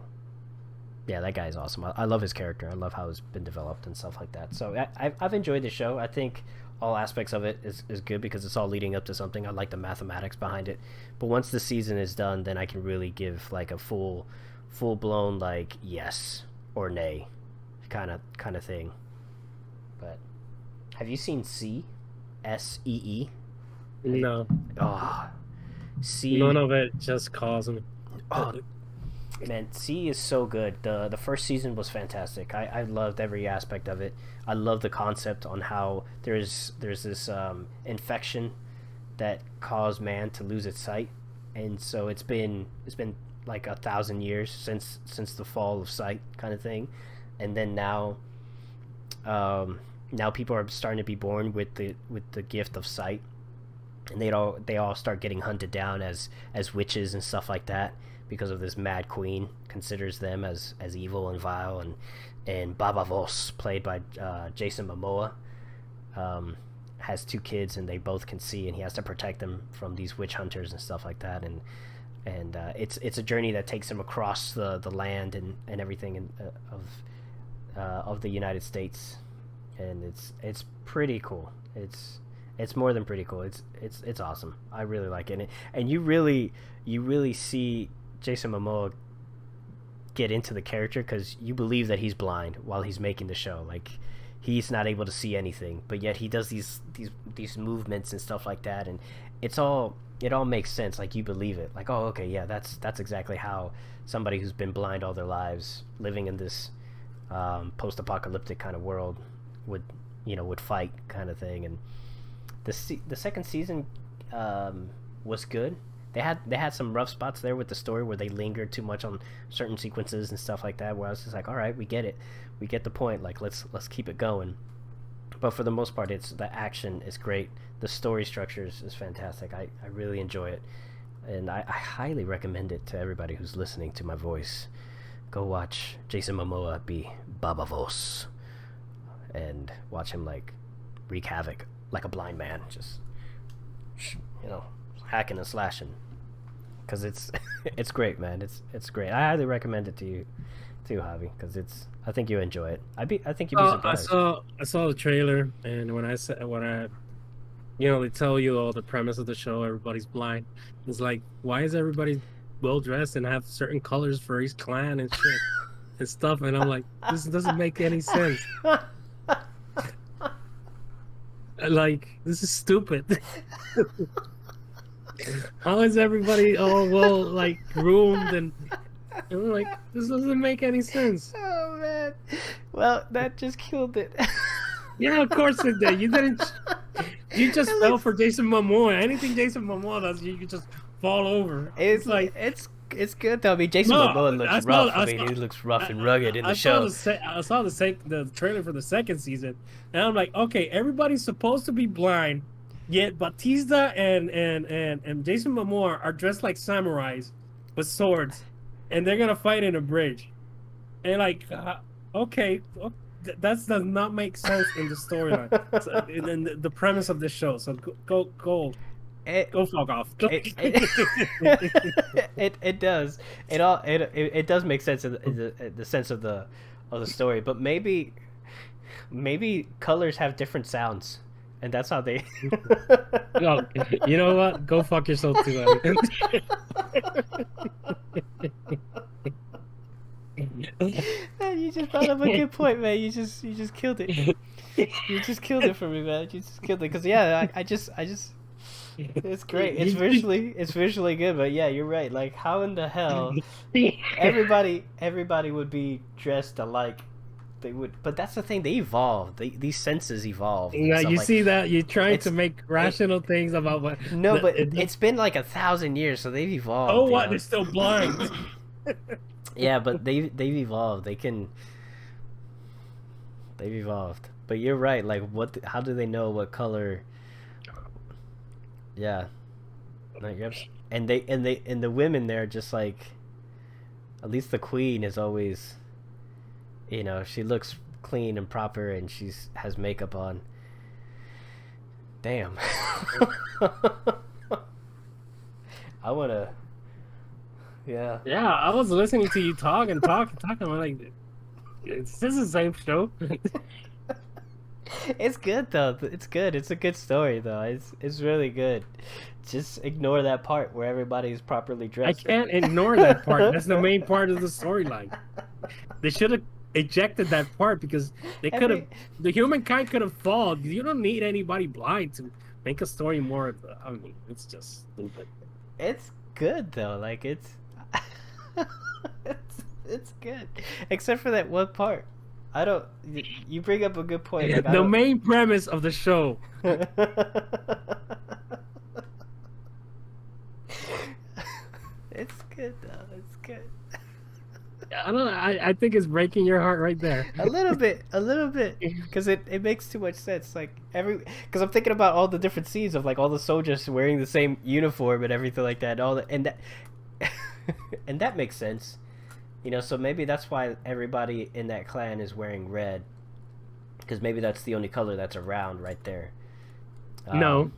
Yeah, that guy's awesome. I love his character. I love how it's been developed and stuff like that. So I've enjoyed the show. I think all aspects of it is good because it's all leading up to something. I like the mathematics behind it. But once the season is done, then I can really give like a full blown like yes or nay kind of thing. But have you seen See? No, Oh, none See. of it just calls me. Oh, man, C is so good. The first season was fantastic. I loved every aspect of it. I love the concept on how there's this infection that caused man to lose its sight, and so it's been like 1,000 years since the fall of sight kind of thing, and then now people are starting to be born with the gift of sight, and they all start getting hunted down as witches and stuff like that because of this mad queen considers them as evil and vile, and Baba Voss, played by Jason Momoa, has two kids and they both can see, and he has to protect them from these witch hunters and stuff like that, and it's a journey that takes him across the land and everything of the United States, and it's pretty cool. It's more than pretty cool. It's awesome. I really like it, and you really see Jason Momoa get into the character because you believe that he's blind while he's making the show. Like he's not able to see anything, but yet he does these movements and stuff like that, and it all makes sense. Like you believe it. Like, oh, okay, yeah, that's exactly how somebody who's been blind all their lives, living in this post-apocalyptic kind of world, would fight kind of thing. And the second season was good. They had some rough spots there with the story where they lingered too much on certain sequences and stuff like that, where I was just like, all right, we get it, we get the point, like let's keep it going. But for the most part, the action is great, the story structure is fantastic. I really enjoy it, and I highly recommend it to everybody who's listening to my voice. Go watch Jason Momoa be Baba Voss and watch him like wreak havoc like a blind man, just hacking and slashing, because it's great, man. It's great. I highly recommend it to you too, Javi, because I think you enjoy it. I think you'd be surprised. I saw the trailer, and when they tell you all the premise of the show, everybody's blind. It's like, why is everybody well dressed and have certain colors for each clan and shit and stuff? And I'm like, this doesn't make any sense. Like, this is stupid. How is everybody all well like groomed and I'm like, this doesn't make any sense. Oh man, well that just killed it. Yeah, of course it did. You just fell for Jason Momoa. Anything Jason Momoa does, you just fall over. It's like it's good though. I mean, Jason Momoa looks rough. He looks rough and rugged in the show. I saw the trailer for the second season, and I'm like, okay, everybody's supposed to be blind, yet Batista and Jason Momoa are dressed like samurais with swords, and they're gonna fight in a bridge, and like, okay, that does not make sense in the storyline, in the premise of the show. So go fuck off. It does. It does make sense in the sense of the story, but maybe colors have different sounds, and that's how they. No, you know what? Go fuck yourself too. Man, you just brought up a good point, man. You just killed it. You just killed it for me, man. You just killed it, because I just. It's great. It's visually good, but yeah, you're right. Like, how in the hell everybody would be dressed alike? They would, but that's the thing. They evolved. These senses evolved. Yeah, you see that you're trying to make rational things about what. No, but it's been like 1,000 years, so they've evolved. Oh, what? They're still blind. Yeah, but they've evolved. They've evolved. But you're right. Like, how do they know what color? Yeah, and the women there just like, At least the queen is always, she looks clean and proper, and she's has makeup on. Damn. I wanna. Yeah. Yeah, I was listening to you talk and talk and talk. I'm like, is this the same show? It's good though. It's good. It's a good story though. It's really good. Just ignore that part where everybody's properly I dressed. can't ignore that part. That's the main part of the storyline. They should have ejected that part because they could have. The humankind could have fallen. You don't need anybody blind to make a story more. I mean, it's just stupid. It's good though. Like it's it's good, except for that one part. I don't. You bring up a good point. Like, the main premise of the show. It's good though. It's good. I don't know. I think it's breaking your heart right there. A little bit, because it makes too much sense. Like because I'm thinking about all the different scenes of like all the soldiers wearing the same uniform and everything like that, and all and that, and that makes sense. So maybe that's why everybody in that clan is wearing red, because maybe that's the only color that's around right there. No.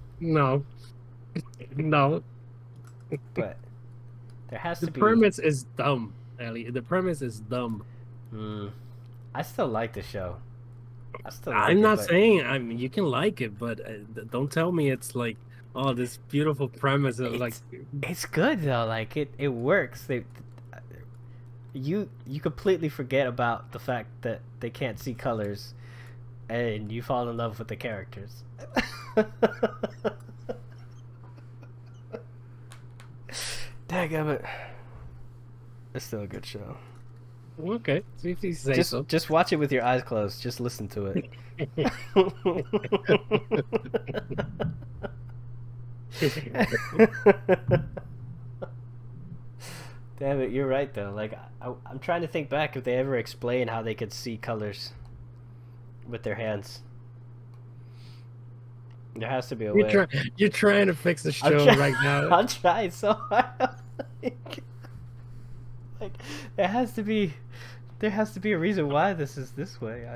But there has to be. The premise is dumb, Ellie. The premise is dumb. I still like the show. I'm not saying. I mean, you can like it, but don't tell me it's like, oh, this beautiful premise of like. It's good though. Like it works. You completely forget about the fact that they can't see colors, and you fall in love with the characters. Daggum it. It's still a good show. Okay, see if you say so. Just watch it with your eyes closed. Just listen to it. Damn it, you're right though. Like I'm trying to think back if they ever explain how they could see colors with their hands. There has to be a way. You're trying to fix the show right now. I'm trying so hard. Like there has to be a reason why this is this way.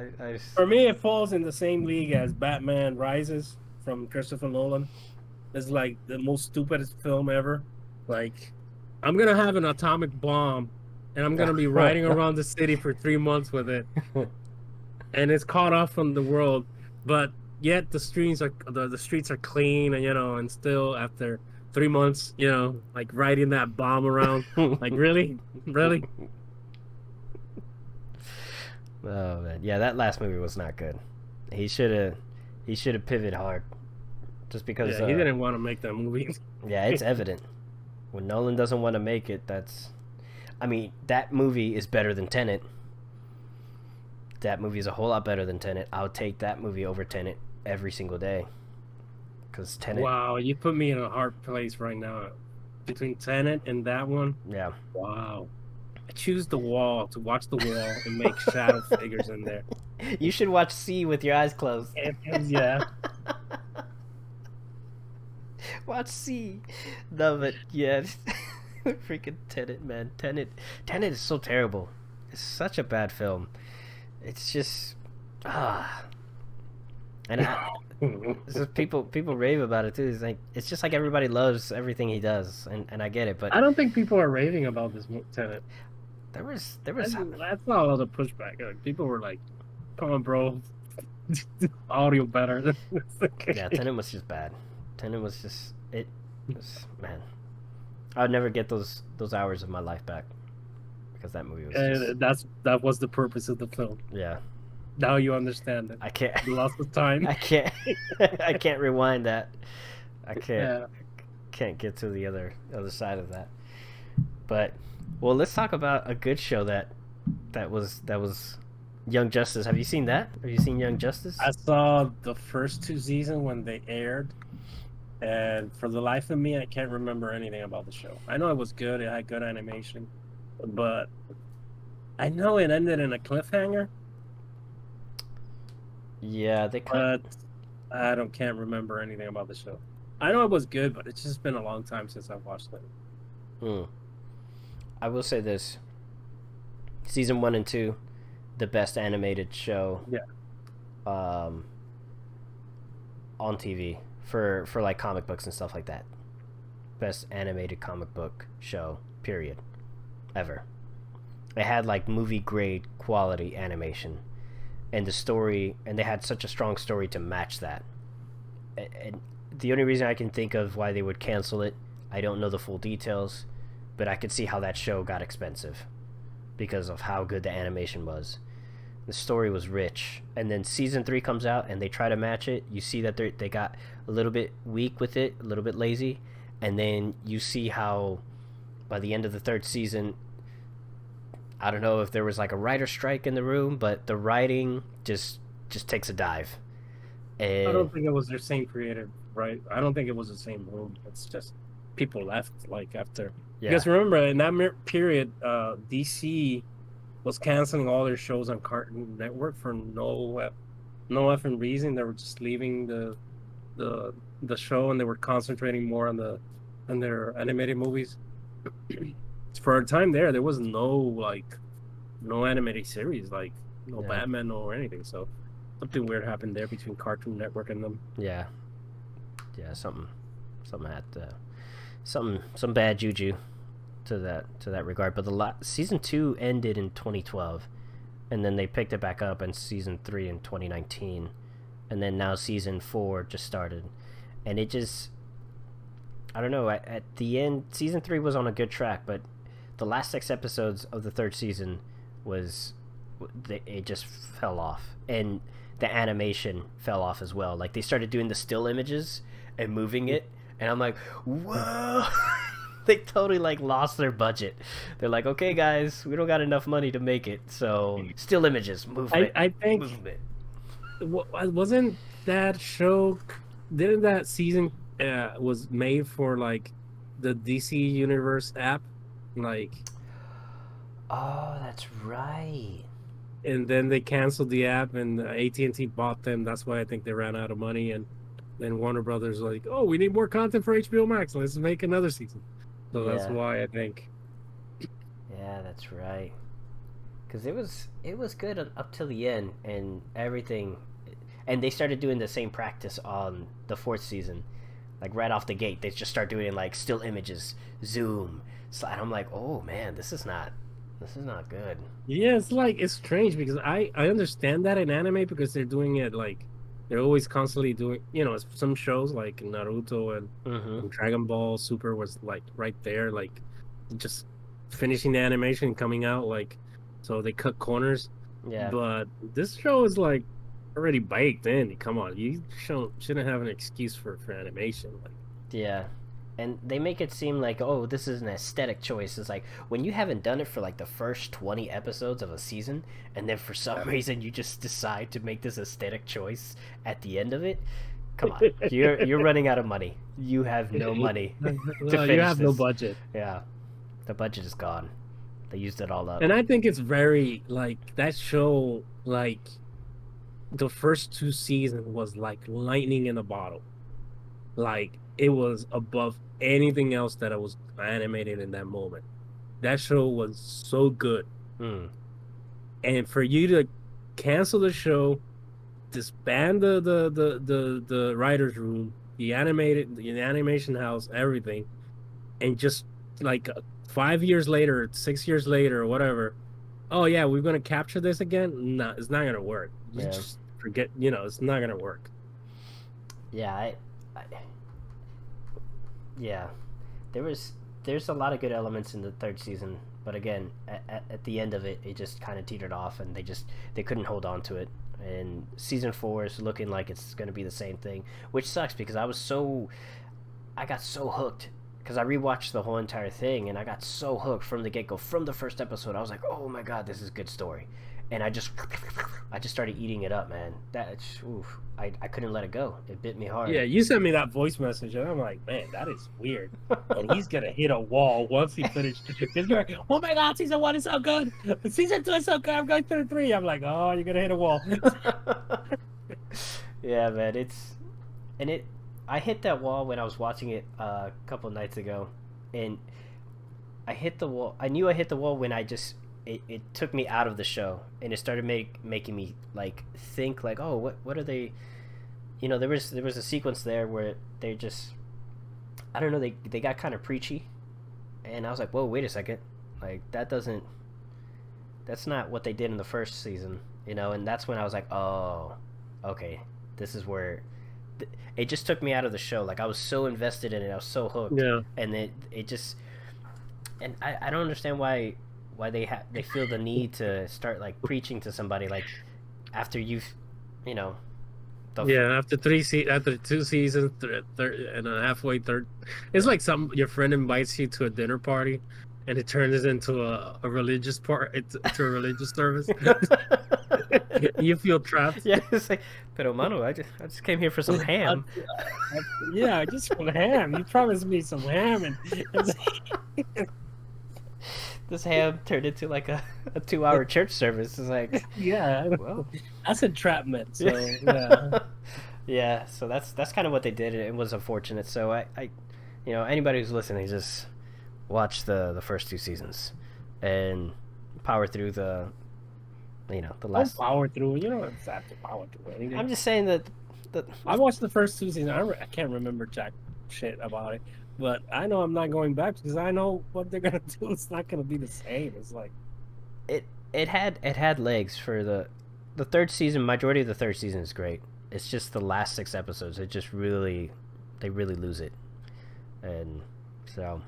For me, it falls in the same league as Batman Rises from Christopher Nolan. It's like the most stupidest film ever. Like, I'm gonna have an atomic bomb, and I'm gonna be riding around the city for 3 months with it, and it's caught off from the world. But yet the streets are clean, and and still after 3 months, like riding that bomb around. Like, really? Oh man, yeah, that last movie was not good. He should have pivoted hard, just because he didn't want to make that movie. Yeah, it's evident when Nolan doesn't want to make it. That movie is better than Tenet. That movie is a whole lot better than Tenet. I would take that movie over Tenet every single day. Because Tenet. Wow, you put me in a hard place right now. Between Tenet and that one. Yeah. Wow. I choose The Wall to watch The Wall and make shadow figures in there. You should watch C with your eyes closed. Yeah. Watch C. No, but yeah. Freaking Tenet, man. Tenet is so terrible. It's such a bad film. It's just and it's just people rave about it too. It's just like everybody loves everything he does, and I get it, but I don't think people are raving about this Tenet. There was that's not a lot of pushback. Like, people were like, "Come on, bro, audio better." Yeah, Tenet was just bad. Tenet was just man. I would never get those hours of my life back because that movie was. That was the purpose of the film. Yeah. Now you understand it. I can't. You lost the time. I can't. I can't rewind that. I can't. Yeah. Can't get to the other side of that. But let's talk about a good show that was Young Justice. Have you seen that? Have you seen Young Justice? I saw the first 2 seasons when they aired, and for the life of me, I can't remember anything about the show. I know it was good. It had good animation, but I know it ended in a cliffhanger. Yeah, but I can't remember anything about the show. I know it was good, but it's just been a long time since I've watched it. I will say this: Season 1 and 2, the best animated show Yeah. um, on TV for like comic books and stuff like that. Best animated comic book show, period, ever. It had like movie grade quality animation, and the story, and they had such a strong story to match that. And the only reason I can think of why they would cancel it, I don't know the full details, but I could see how that show got expensive because of how good the animation was. The story was rich, and then season 3 comes out and they try to match it. You see that they got a little bit weak with it, a little bit lazy, and then you see how by the end of the 3rd season, I don't know if there was like a writer strike in the room, but the writing just takes a dive. I And don't think it was their same creative, right? I don't think it was the same room. It's just people left like after. yeah, Because remember in that period, DC was canceling all their shows on Cartoon Network for no effing reason. They were just leaving the the show and they were concentrating more on their animated movies. For a time there was no animated series, like no yeah, Batman or anything. So something weird happened there between Cartoon Network and them. yeah, yeah. Something had some bad juju to that regard. But season 2 ended in 2012, and then they picked it back up in season 3 in 2019, and then now season 4 just started, and it just, I don't know. At the end, season 3 was on a good track, but the last 6 episodes of the 3rd season was it just fell off, and the animation fell off as well. Like they started doing the still images and moving it, and I'm like, whoa. They totally like lost their budget. They're like, okay guys, we don't got enough money to make it, so still images, movement, I think movement. wasn't that show, didn't that season was made for like the DC Universe app, like, Oh, that's right. and then they canceled the app and AT&T bought them. That's why I think they ran out of money, and then Warner Brothers was like, oh, we need more content for HBO Max, let's make another season. So that's Yeah, why I think. yeah, that's right. Because it was good up till the end, and everything, and they started doing the same practice on the 4th season, like right off the gate. They just start doing like still images, zoom, slide. I'm like, oh man, this is not good. Yeah, it's like it's strange because I understand that in anime because they're doing it like they're always constantly doing, some shows like Naruto Mm-hmm. and Dragon Ball Super was like right there, like just finishing the animation coming out, like, so they cut corners. Yeah, But this show is like already baked in. Come on, you shouldn't have an excuse for animation. Like, yeah. And they make it seem like, oh, this is an aesthetic choice. It's like when you haven't done it for like the first 20 episodes of a season, and then for some reason you just decide to make this aesthetic choice at the end of it. Come on, you're running out of money. You have no money to well, you finish have no this. budget. Yeah, the budget is gone. They used it all up. And I think it's very like that show, like the first 2 seasons was like lightning in a bottle. Like it was above anything else that I was animated in that moment. That show was so good. Hmm. And for you to cancel the show, disband the writers room, the animation house, everything, and just like 5 years later, 6 years later, or whatever, oh yeah, we're gonna capture this again. No, it's not gonna work. You Yeah. just forget. It's not gonna work. Yeah, yeah. There's a lot of good elements in the 3rd season, but again, at the end of it, it just kind of teetered off, and they couldn't hold on to it. And season 4 is looking like it's going to be the same thing, which sucks because I got so hooked because I rewatched the whole entire thing, and I got so hooked from the get go, from the first episode. I was like, oh my god, this is a good story, and I just started eating it up, man. Oof, I couldn't let it go. It bit me hard. Yeah, you sent me that voice message, and I'm like, man, that is weird. And he's gonna hit a wall once he finished. He's like, oh my god, season 1 is so good. Season 2 is so good. I'm going through 3. I'm like, oh, you're gonna hit a wall. Yeah, man. I hit that wall when I was watching it a couple nights ago, and I hit the wall. I knew I hit the wall when it took me out of the show, and it started making me like think like, oh, what are they? You know, there was a sequence there where they just, I don't know, they got kind of preachy, and I was like, whoa, wait a second, like that's not what they did in the first season, you know, and that's when I was like, oh, okay, this is where it just took me out of the show. Like I was so invested in it, I was so hooked, Yeah. and it just, and I don't understand why they feel the need to start like preaching to somebody like after you've, you know, the Yeah, after 2 seasons, and a halfway third, it's like some your friend invites you to a dinner party, and it turns into a religious part. It's a religious service. You feel trapped. yeah, it's like, pero mano, I just came here for some I, ham. yeah, I just want ham. You promised me some ham, and This ham turned into like a 2 hour church service. It's like, yeah, well, that's entrapment. So yeah. yeah, Yeah, so that's kind of what they did. It was unfortunate. So you know, anybody who's listening, just watch the first 2 seasons and power through the, you know, the don't last. power through. You don't have to power through anything. I'm just saying that the I watched the first 2 seasons. I can't remember jack shit about it, but I know I'm not going back because I know what they're gonna do. It's not gonna be the same. It's like it had legs for the third season. Majority of the third season is great. It's just the last 6 episodes. It just really, they really lose it, and so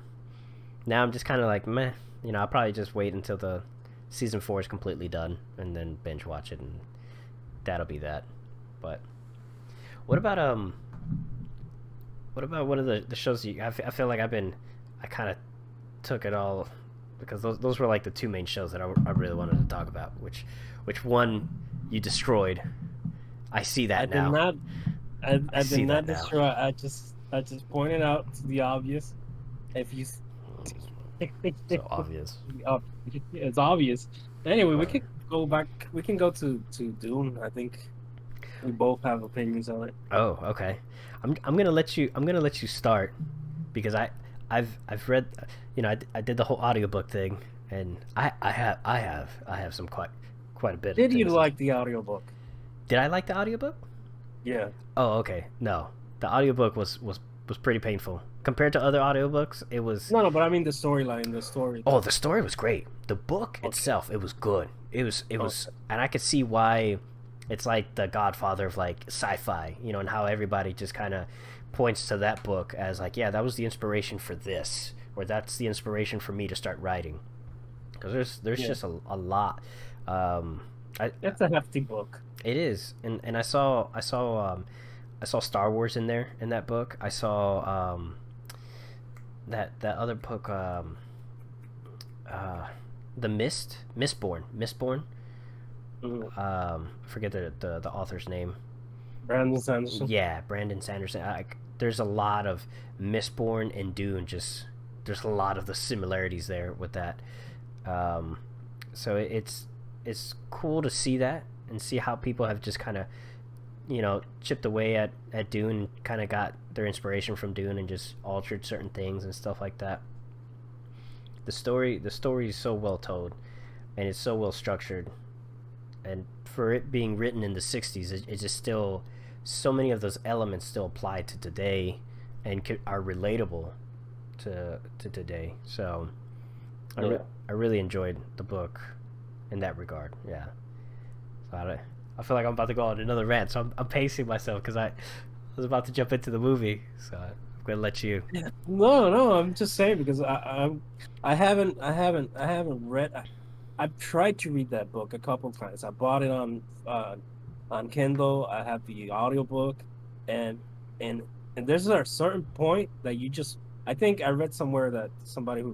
now I'm just kind of like meh. You know, I'll probably just wait until the season 4 is completely done and then binge watch it, and that'll be that. But what about one of the shows I feel like I kind of took it all because those were like the two main shows that I really wanted to talk about. Which one you destroyed? I see that I now. did not. I see did that not now. destroy. I just pointed out the obvious. If you, So obvious. it's obvious. Anyway, we Right. can go back. We can go to Dune. I think we both have opinions on it. Oh, okay. I'm gonna let you start because I've read, you know, I did the whole audiobook thing, and I have some quite a bit. Did to you listen. like the audiobook? Did I like the audiobook? Yeah. Oh, okay. No, the audiobook was pretty painful compared to other audiobooks. It was. No, but I mean the storyline, the story. Oh, the story was great. The book itself, it was good. It was, and I could see why it's like the Godfather of like sci-fi, you know, and how everybody just kind of points to that book as like, yeah, that was the inspiration for this, or that's the inspiration for me to start writing. Because there's just a lot. It's a hefty book. It is, and I saw Star Wars in there in that book. I saw that other book, The Mistborn. I forget the author's name. Brandon Sanderson. Yeah, Brandon Sanderson. There's a lot of Mistborn and Dune. There's a lot of the similarities there with that. So it's cool to see that and see how people have just kind of, you know, chipped away at Dune and kind of got their inspiration from Dune and just altered certain things and stuff like that. The story is so well told, and it's so well structured, and for it being written in the 60s, it's just still, so many of those elements still apply to today and are relatable to today. So I really enjoyed the book in that regard. Yeah. So I feel like I'm about to go on another rant, so I'm pacing myself because I was about to jump into the movie. So I'm gonna let you. No, I'm just saying because I haven't read. I've tried to read that book a couple times. I bought it on Kindle. I have the audiobook, and there's a certain point that you just. I think I read somewhere that somebody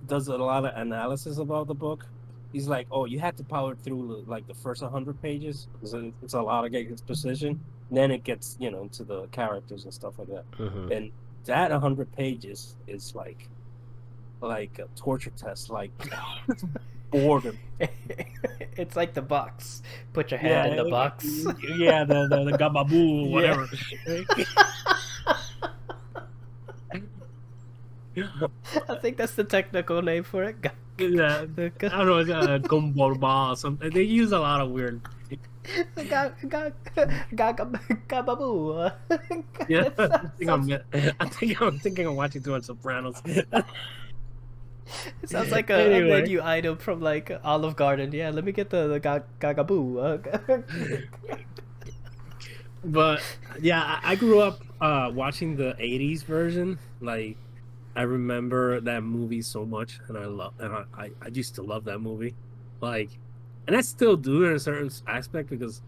does a lot of analysis about the book. He's like, oh, you have to power through like the first 100 pages because it's a lot of exposition. Then it gets, you know, into the characters and stuff like that. Mm-hmm. And that 100 pages is like a torture test, like boredom. It's like the box. Put your hand in the box. Yeah, the gababoo, whatever. I think that's the technical name for it. Yeah, I don't know, it's a gumball ball or something. They use a lot of weird. Gagaboo. Yeah, That sounds. I'm thinking of watching too much Sopranos. It sounds like a Anyway, menu item from like Olive Garden. Yeah, let me get the gagaboo. but yeah, I grew up watching the '80s version. Like I remember that movie so much, and I used to love that movie. Like, and I still do in a certain aspect because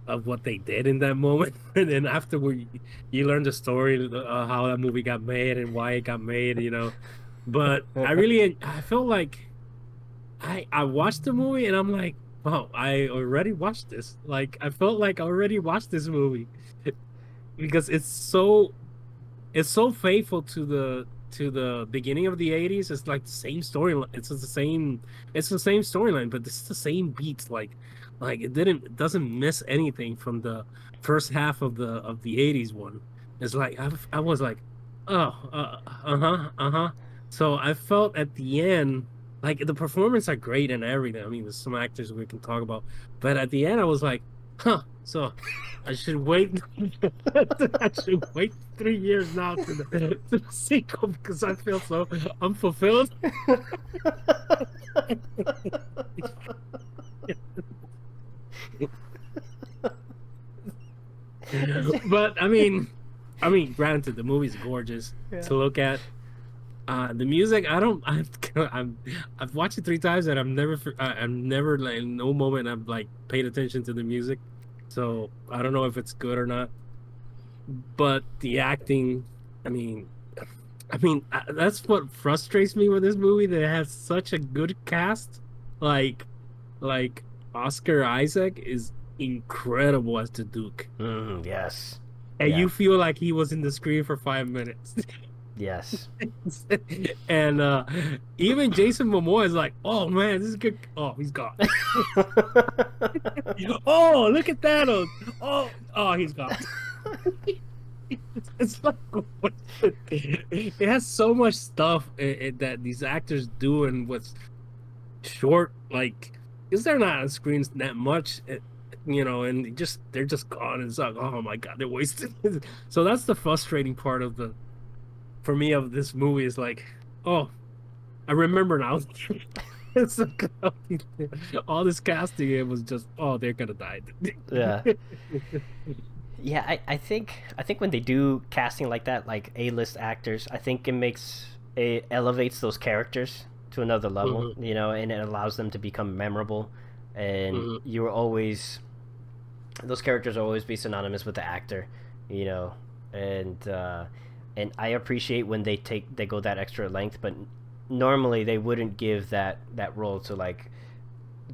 of what they did in that moment. And then afterward, you learn the story, how that movie got made and why it got made, you know. But I felt like I watched the movie and I'm like, wow, I already watched this. Like, I felt like I already watched this movie because it's so faithful to the beginning of the '80s. It's like the same storyline. It's the same storyline, but it's the same beats. Like it doesn't miss anything from the first half of the '80s one. It's like I was like, oh, uh-huh, uh-huh. So I felt at the end like the performance are great and everything. I mean, there's some actors we can talk about, but at the end I was like, huh. So I should wait. I should wait 3 years now to the sequel because I feel so unfulfilled. But granted, the movie's gorgeous Yeah. to look at. The music, I don't. I've watched it 3 times and I've never like in no moment I've like paid attention to the music. So I don't know if it's good or not. But the acting, I mean, that's what frustrates me with this movie. That it has such a good cast. Like, like Oscar Isaac is incredible as the Duke, Yes. and Yeah. you feel like he was in the screen for 5 minutes. Yes. And even Jason Momoa is like, "Oh man, this is good." Oh, he's gone. Oh, look at that! Oh, he's gone. It's like what it has so much stuff that these actors do and what's short, like because they're not on screens that much, and they're just gone. And it's like, oh my god, they're wasted. So that's the frustrating part of the for me of this movie is like, oh, I remember now. It's like, all this casting, it was just, oh, they're gonna die. Yeah. Yeah, I think when they do casting like that, like A-list actors, I think it elevates those characters to another level, Mhm, and it allows them to become memorable. And mhm. you're always those characters will always be synonymous with the actor, you know, and and I appreciate when they go that extra length, but normally they wouldn't give that role to like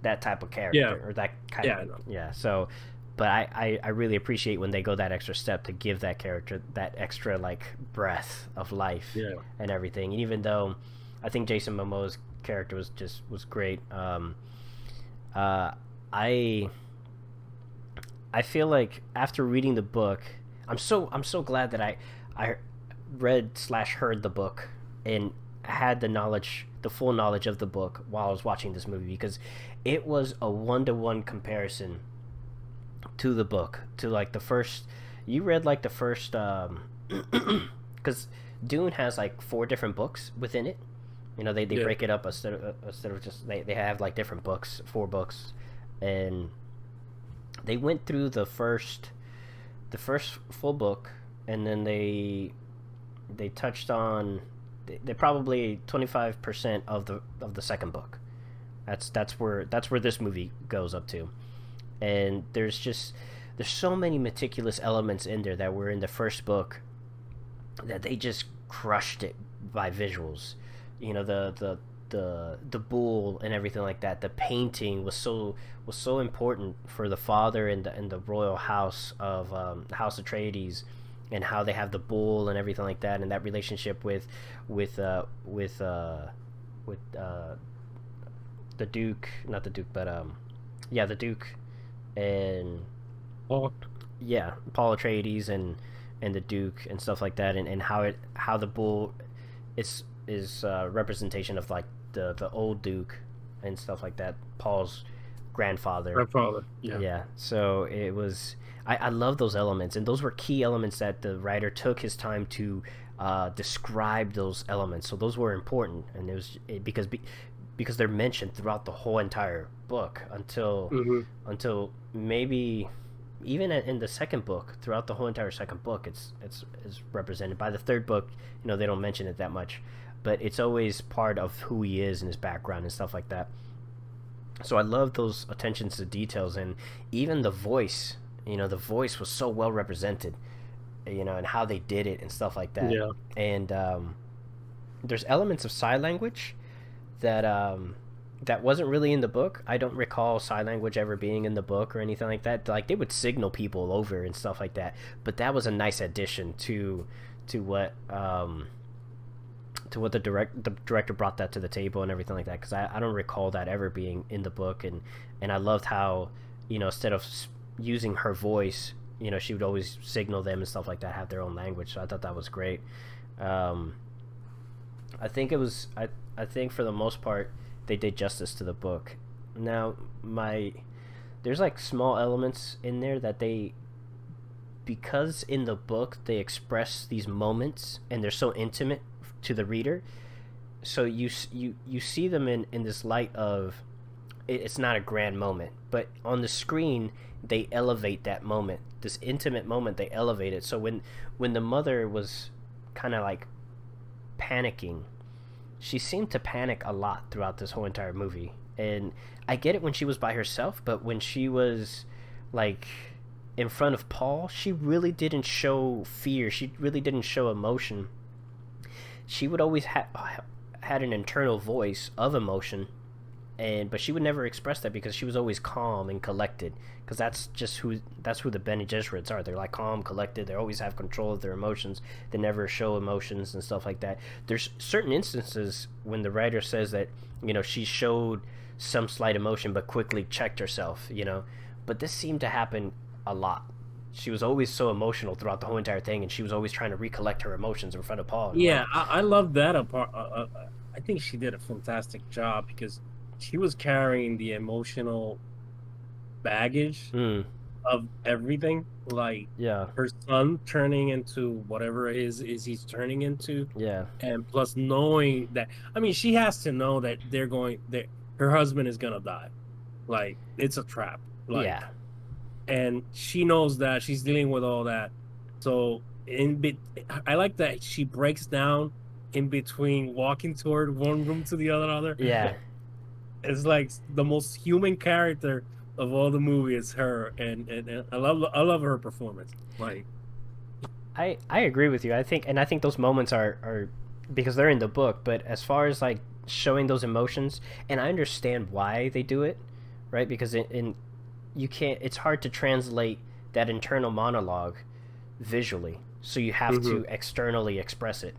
that type of Yeah, character or that kind yeah, of I know. yeah. So, but I really appreciate when they go that extra step to give that character that extra like breath of life Yeah. and everything. And even though I think Jason Momoa's character was great, uh, I I feel like after reading the book, I'm so glad that I read slash heard the book and had the full knowledge of the book while I was watching this movie because it was a 1-to-1 comparison to the book to like the first. You read like the first because Dune has like 4 different books within it. They Yeah. break it up instead of just they have like different books, 4 books, and they went through the first full book, and then they touched on they probably 25% of the second book. That's where this movie goes up to, and there's so many meticulous elements in there that were in the first book that they just crushed it by visuals. The bull and everything like that. The painting was so important for the father and the royal house of House Atreides, and how they have the bull and everything like that, and that relationship with uh, with uh, with the Duke, not the Duke, but yeah, the Duke, and Oh, yeah, Paul Atreides and the Duke and stuff like that, and how the bull, it's is representation of like the old Duke and stuff like that. Paul's grandfather. Grandfather. Yeah. Yeah. So it was. I love those elements, and those were key elements that the writer took his time to describe those elements. So those were important, and because they're mentioned throughout the whole entire book Hmm. until maybe even in the second book. Throughout the whole entire second book, it's represented. By the third book, they don't mention it that much, but it's always part of who he is and his background and stuff like that. So I love those attentions to details, and even the voice. The voice was so well represented, and how they did it and stuff like that. Yeah. And there's elements of sign language that that wasn't really in the book. I don't recall sign language ever being in the book or anything like that. Like they would signal people over and stuff like that. But that was a nice addition to what the director brought that to the table and everything like that. Because I don't recall that ever being in the book. And I loved how instead of using her voice, she would always signal them and stuff like that, have their own language. So I thought that was great. I think it was I think for the most part they did justice to the book. Now there's like small elements in there that because in the book they express these moments and they're so intimate to the reader, so you see them in this light of it's not a grand moment, but on the screen they elevate that moment, this intimate moment. They elevate it. So when the mother was kind of like panicking, she seemed to panic a lot throughout this whole entire movie. And I get it when she was by herself, but when she was like in front of Paul, she really didn't show fear. She really didn't show emotion. She would always had an internal voice of emotion, but she would never express that because she was always calm and collected. Because that's who the Bene Gesserits are. They're like calm, collected. They always have control of their emotions. They never show emotions and stuff like that. There's certain instances when the writer says that she showed some slight emotion but quickly checked herself. But this seemed to happen a lot. She was always so emotional throughout the whole entire thing, and she was always trying to recollect her emotions in front of Paul. And Yeah, like, I love that apart. I think she did a fantastic job because she was carrying the emotional baggage mm, of everything, like yeah, her son turning into whatever it is he's turning into, yeah, and plus knowing that, I mean, she has to know that her husband is gonna die, like it's a trap, like, yeah, and she knows that she's dealing with all that. So I like that she breaks down in between walking toward one room to the other. yeah. It's like the most human character of all the movie is her, and I love her performance. Like, I agree with you. I think those moments are because they're in the book. But as far as like showing those emotions, and I understand why they do it, right? Because in you can't. It's hard to translate that internal monologue visually, so you have mhm. to externally express it.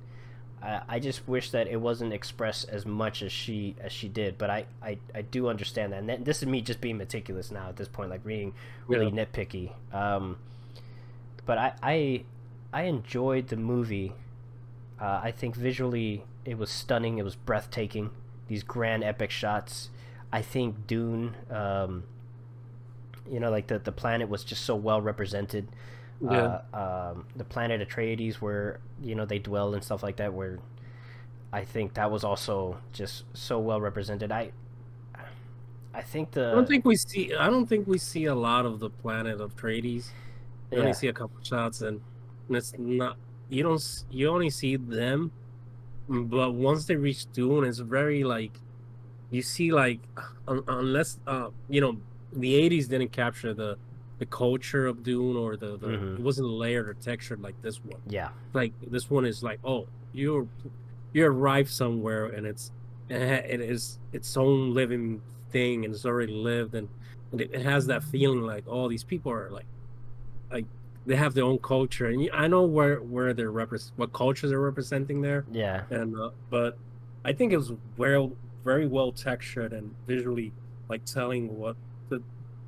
I just wish that it wasn't expressed as much as she did, but I do understand that. And this is me just being meticulous now at this point, like being Yeah, really nitpicky. But I enjoyed the movie. I think visually it was stunning. It was breathtaking. These grand epic shots. I think Dune. Like the planet was just so well represented. yeah. The planet Atreides, where they dwell and stuff like that. Where I think that was also just so well represented. I think the I don't think we see a lot of the planet of Trades. We only yeah see a couple shots, and it's not. You only see them, but once they reach Dune, it's very like you see like unless the '80s didn't capture the culture of Dune, or the mm-hmm it wasn't layered or textured like this one. yeah Like this one is like, oh, you arrive somewhere, and it is its own living thing, and it's already lived, and it has that feeling like, oh, these people are like they have their own culture, and I know where they're what cultures they're representing there, yeah and but I think it was very well textured and visually, like telling what the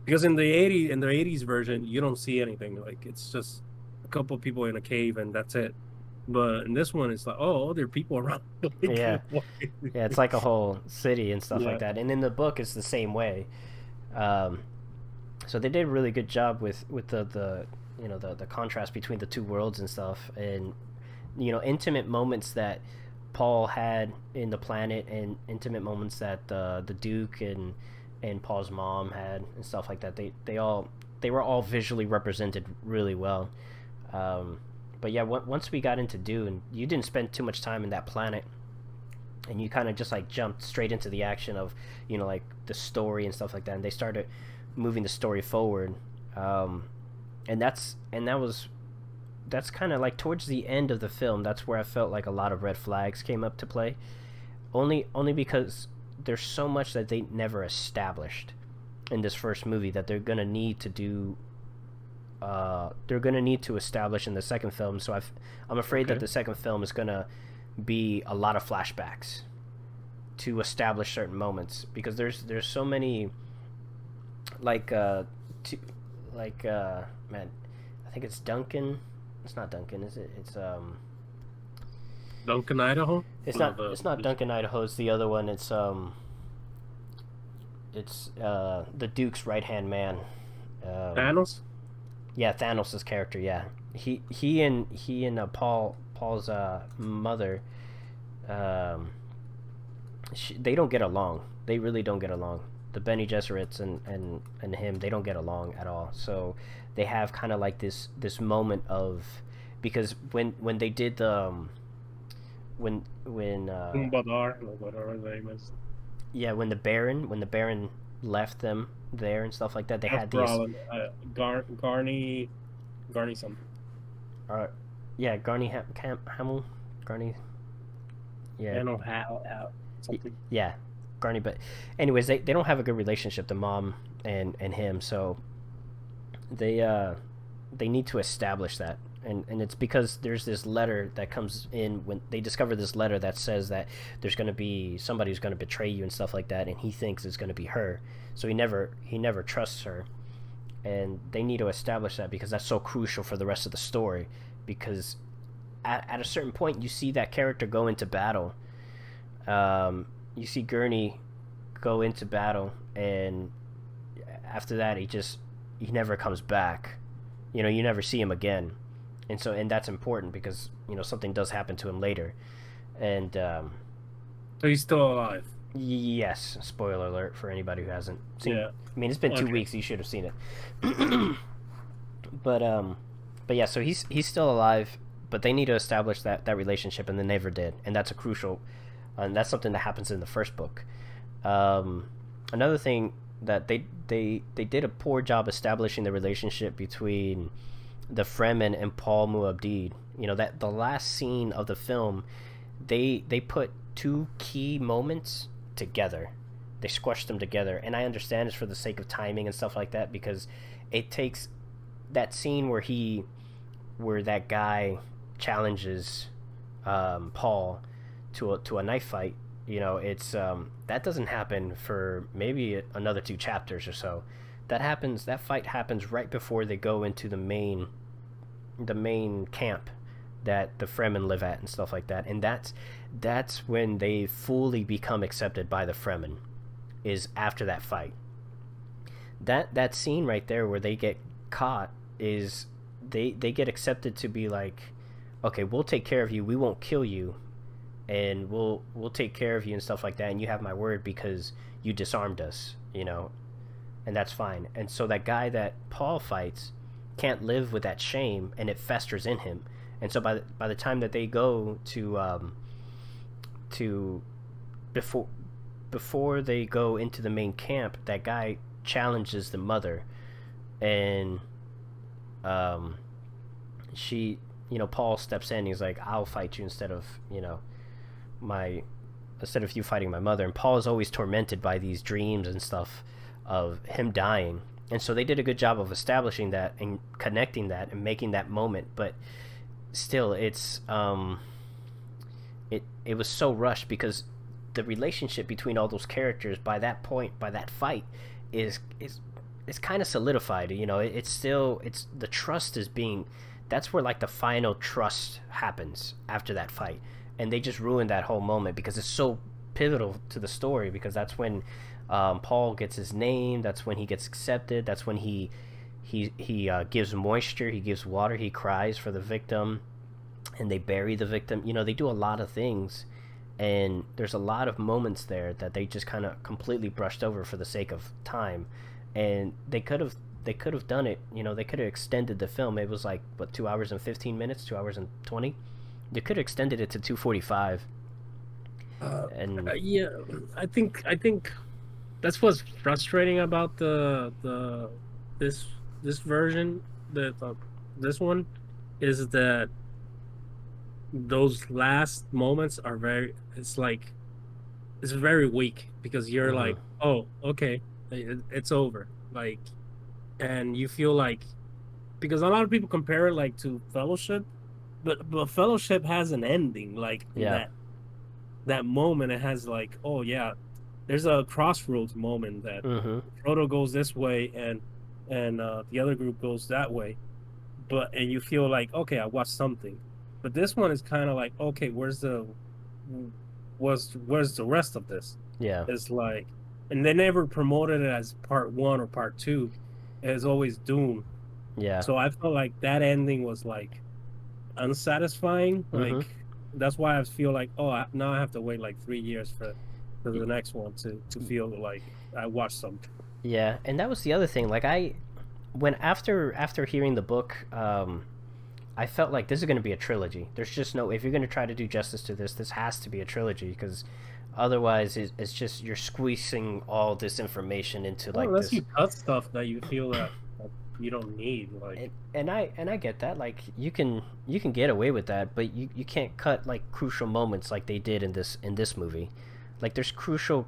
because in the '80s version you don't see anything, like it's just a couple of people in a cave and that's it. But in this one, it's like, oh, there are people around. Yeah, yeah, it's like a whole city and stuff like Yeah. that. And in the book, it's the same way. Um, so they did a really good job with the you know the contrast between the two worlds and stuff, and intimate moments that Paul had in the planet, and intimate moments that the Duke and Paul's mom had and stuff like that. They were all visually represented really well. Um, but yeah, once we got into Dune, you didn't spend too much time in that planet, and you kind of just like jumped straight into the action of like the story and stuff like that. And they started moving the story forward, um, and that's kind of like towards the end of the film. That's where I felt like a lot of red flags came up to play. Only because there's so much that they never established in this first movie that they're gonna need to do. They're gonna need to establish in the second film. So I'm afraid that Okay. the second film is gonna be a lot of flashbacks to establish certain moments, because there's so many like to, like man, I think it's Duncan. It's not Duncan, is it? Duncan, Idaho? No, It's not Duncan, Idaho. It's the other one. It's the Duke's right hand man. Um, Thanos? yeah, Thanos' character. Yeah, he and Paul's mother. Um, they don't get along. They really don't get along. The Bene Gesserits and him, they don't get along at all. So they have kind of like this moment of, because when they did the when Umbadar, or whatever his name is. yeah, when the Baron left them there and stuff like that, they Jeff had these Brolin, Garney something. uh yeah, Hamill, Garney, yeah, I know how something. yeah, Garney. But anyways, they don't have a good relationship, the mom and him. So they they need to establish that, and it's because there's this letter that comes in when they discover this letter that says that there's going to be somebody who's going to betray you and stuff like that, and he thinks it's going to be her. So he never trusts her, and they need to establish that because that's so crucial for the rest of the story. Because at a certain point, you see that character go into battle. You see Gurney go into battle, and after that, he never comes back. You never see him again, and that's important because something does happen to him later, and So he's still alive. yes, spoiler alert for anybody who hasn't seen. Yeah. I mean, it's been 2 weeks. Okay. You should have seen it. But yeah, so he's still alive, but they need to establish that relationship, and they never did, and that's a crucial, and that's something that happens in the first book. Another thing that they did a poor job establishing the relationship between the Fremen and Paul Muad'Dib. That the last scene of the film, they put two key moments together. They squashed them together, and I understand it's for the sake of timing and stuff like that, because it takes that scene where that guy challenges Paul to a knife fight. It's that doesn't happen for maybe another 2 chapters or so. That fight happens right before they go into the main camp that the Fremen live at and stuff like that, and that's when they fully become accepted by the Fremen, is after that fight. That scene right there where they get caught is they get accepted to be like, okay, we'll take care of you, we won't kill you, and we'll take care of you and stuff like that, and you have my word because you disarmed us, and that's fine. And so that guy that Paul fights can't live with that shame, and it festers in him. And so by the time that they go to before they go into the main camp, that guy challenges the mother, and she Paul steps in. He's like, I'll fight you my instead of you fighting my mother. And Paul is always tormented by these dreams and stuff of him dying, and so they did a good job of establishing that and connecting that and making that moment. But still, it was so rushed, because the relationship between all those characters by that point, by that fight, is kind of solidified. It's the trust is being that's where like the final trust happens after that fight, and they just ruined that whole moment because it's so pivotal to the story, because that's when Paul gets his name, that's when he gets accepted, that's when he gives moisture, he gives water, he cries for the victim, and they bury the victim. They do a lot of things, and there's a lot of moments there that they just kind of completely brushed over for the sake of time, and they could have done it. They could have extended the film. It was like what, 2 hours and 15 minutes, 2 hours and 20. They could have extended it to 2:45, and Yeah, I think that's what's frustrating about this this version, this one, is that those last moments are very, it's like, it's very weak because you're mm-hmm. like, oh, okay, it's over, like, and you feel like, because a lot of people compare it like to Fellowship, but Fellowship has an ending, like in Yeah. that moment it has like, oh yeah, there's a crossroads moment that Mm-hmm. Frodo goes this way and the other group goes that way, but and you feel like, okay, I watched something. But this one is kind of like, okay, where's the rest of this? Yeah. It's like, and they never promoted it as part one or part two. It's always Dune. Yeah. So I felt like that ending was like unsatisfying. Mm-hmm. Like that's why I feel like, oh, now I have to wait like 3 years for the next one to feel like I watched something. Yeah, and that was the other thing. Like when after hearing the book, I felt like this is going to be a trilogy. There's just no, if you're going to try to do justice to this has to be a trilogy, because otherwise it's just, you're squeezing all this information into Well, like unless this. you cut stuff that you feel that you don't need, like. And I get that. Like you can get away with that, but you can't cut like crucial moments like they did in this movie. Like there's crucial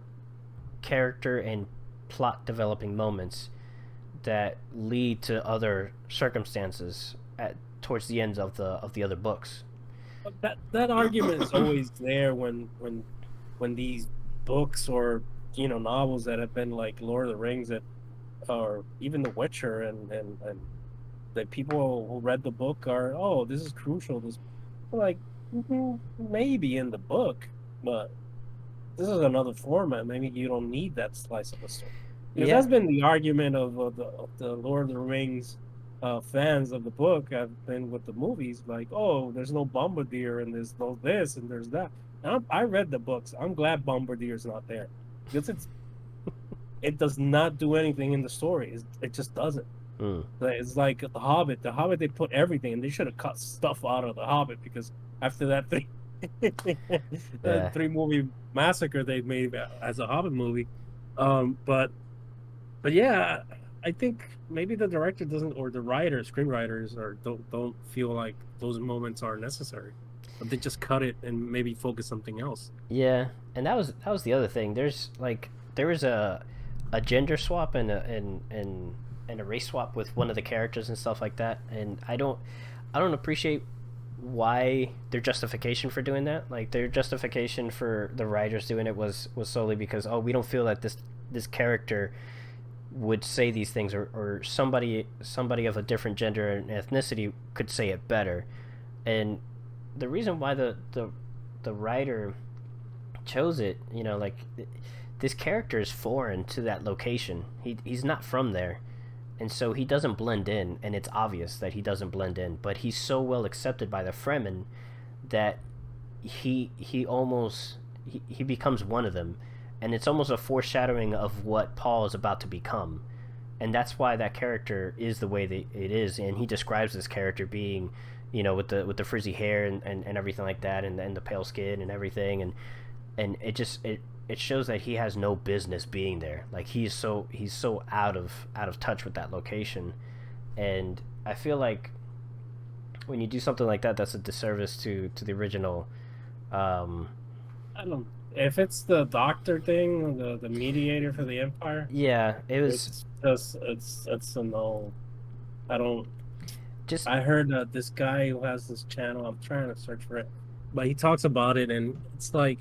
character and plot developing moments that lead to other circumstances towards the end of the other books. That argument is always there when these books or novels that have been like Lord of the Rings, that or even The Witcher, and the people who read the book are, oh, this is crucial, this, like, maybe in the book, but this is another format, maybe you don't need that slice of the story, because Yeah. that's been the argument of the Lord of the Rings fans of the book have been with the movies, like, oh, there's no Bombardier and there's no this and there's that. I read the books. I'm glad Bombardier's not there because it does not do anything in the story. It just doesn't. Mm. It's like The Hobbit. The Hobbit, they put everything, and they should have cut stuff out of The Hobbit, because after that Yeah. three movie massacre they made as a Hobbit movie, but yeah, I think maybe the director doesn't, or the writers, screenwriters, or don't feel like those moments are necessary, but they just cut it and maybe focus something else. Yeah, and that was the other thing. There was a gender swap and a race swap with one of the characters and stuff like that, and I don't appreciate why their justification for doing that. Like their justification for the writers doing it was solely because, oh, we don't feel that this character would say these things, or somebody of a different gender and ethnicity could say it better. And the reason why the writer chose it, like, this character is foreign to that location. He's not from there, and so he doesn't blend in, and it's obvious that he doesn't blend in. But he's so well accepted by the Fremen that he almost he becomes one of them, and it's almost a foreshadowing of what Paul is about to become, and that's why that character is the way that it is. And he describes this character being, with the frizzy hair and everything like that, and the pale skin and everything, and it shows that he has no business being there. Like he's so out of touch with that location, and I feel like when you do something like that, that's a disservice to the original. Um, I don't. If it's the doctor thing, the mediator for the Empire, yeah, it was it's a no. I don't. just I heard this guy who has this channel. I'm trying to search for it, but he talks about it, and it's not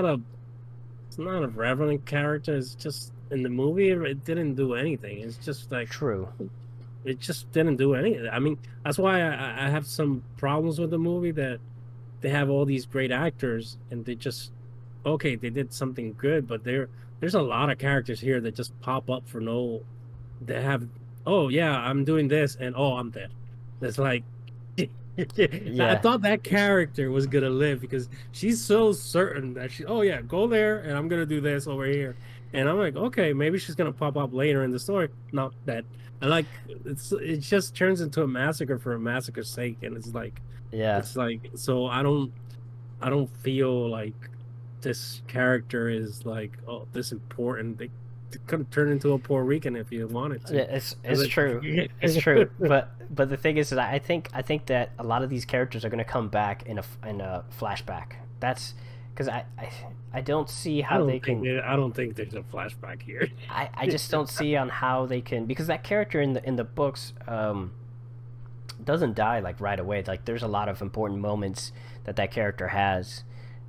a relevant character. It's just in the movie it didn't do anything. It's just like, true. it just didn't do anything. I mean, that's why I have some problems with the movie, that they have all these great actors and they just, okay, they did something good, but there's a lot of characters here that just pop up for no, they have, oh yeah, I'm doing this, and oh, I'm dead. It's like, I Yeah, thought that character was gonna live because she's so certain that she, oh yeah, go there and I'm gonna do this over here. And I'm like, okay, maybe she's gonna pop up later in the story. Not that. I like, it just turns into a massacre for a massacre's sake. And yeah. it's like, so I don't feel like this character is like, oh, this important. They could have turned into a Puerto Rican if you wanted to. It's true, it's true. But the thing is that I think that a lot of these characters are going to come back in a flashback. That's because I don't see how they can. I don't think there's a flashback here. I just don't see on how they can, because that character in the books doesn't die like right away. Like there's a lot of important moments that character has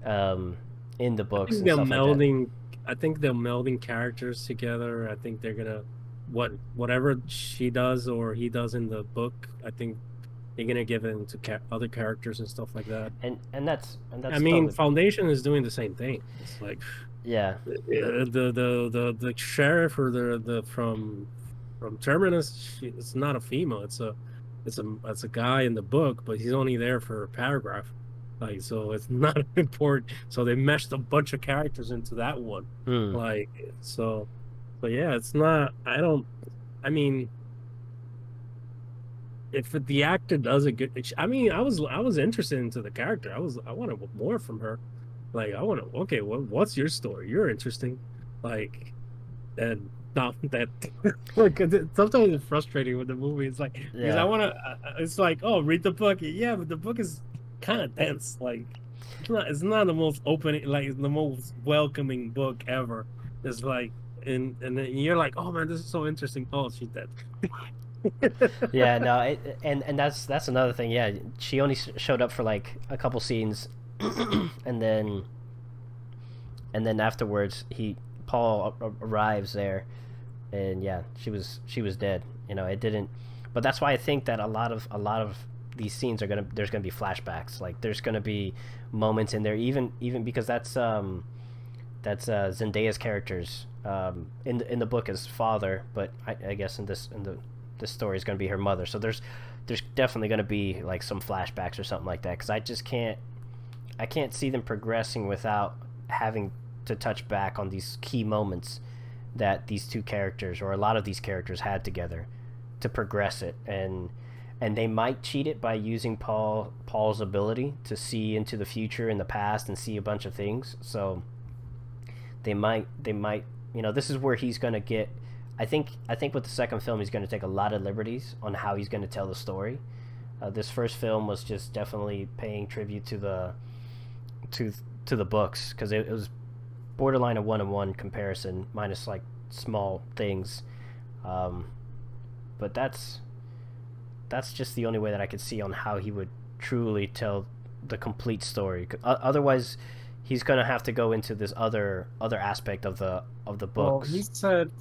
in the I books think and they're stuff like that. melding. I think they're melding characters together. I think they're gonna, whatever she does or he does in the book. I think they're gonna give it into other characters and stuff like that. And I that's mean, totally. Foundation is doing the same thing. It's like Yeah, the sheriff or the from Terminus. It's not a female. It's a guy in the book, but he's only there for a paragraph. Like, so it's not important. So they meshed a bunch of characters into that one. mm. Like, so, but yeah, it's not. I don't. I mean, if the actor does a good, I mean, I was interested into the character. I wanted more from her. Like, I want to. Okay, what's your story? You're interesting. Like, and not that. Like, sometimes it's frustrating with the movie. It's like, because I Yeah. want to. It's like, oh, read the book. Yeah, but the book is kind of dense. Like, it's not the most opening, like the most welcoming book ever. It's like, and then you're like, oh man, this is so interesting. Oh, she's dead. Yeah, no, and that's another thing. Yeah, she only showed up for like a couple scenes, and then afterwards, Paul arrives there, and yeah, she was dead. It didn't. But that's why I think that a lot of these scenes are gonna there's gonna be flashbacks. Like there's gonna be moments in there, even because that's Zendaya's character's in the book as father, but I guess this story is going to be her mother. So there's definitely going to be like some flashbacks or something like that, because I can't see them progressing without having to touch back on these key moments that these two characters, or a lot of these characters, had together to progress it. And they might cheat it by using Paul's ability to see into the future and the past and see a bunch of things. So they might this is where he's going to get. I think with the second film he's going to take a lot of liberties on how he's going to tell the story. This first film was just definitely paying tribute to to the books, because it was borderline a one-on-one comparison minus like small things. um, but that's just the only way that I could see on how he would truly tell the complete story. Otherwise, he's gonna have to go into this other aspect of the Well, books. he said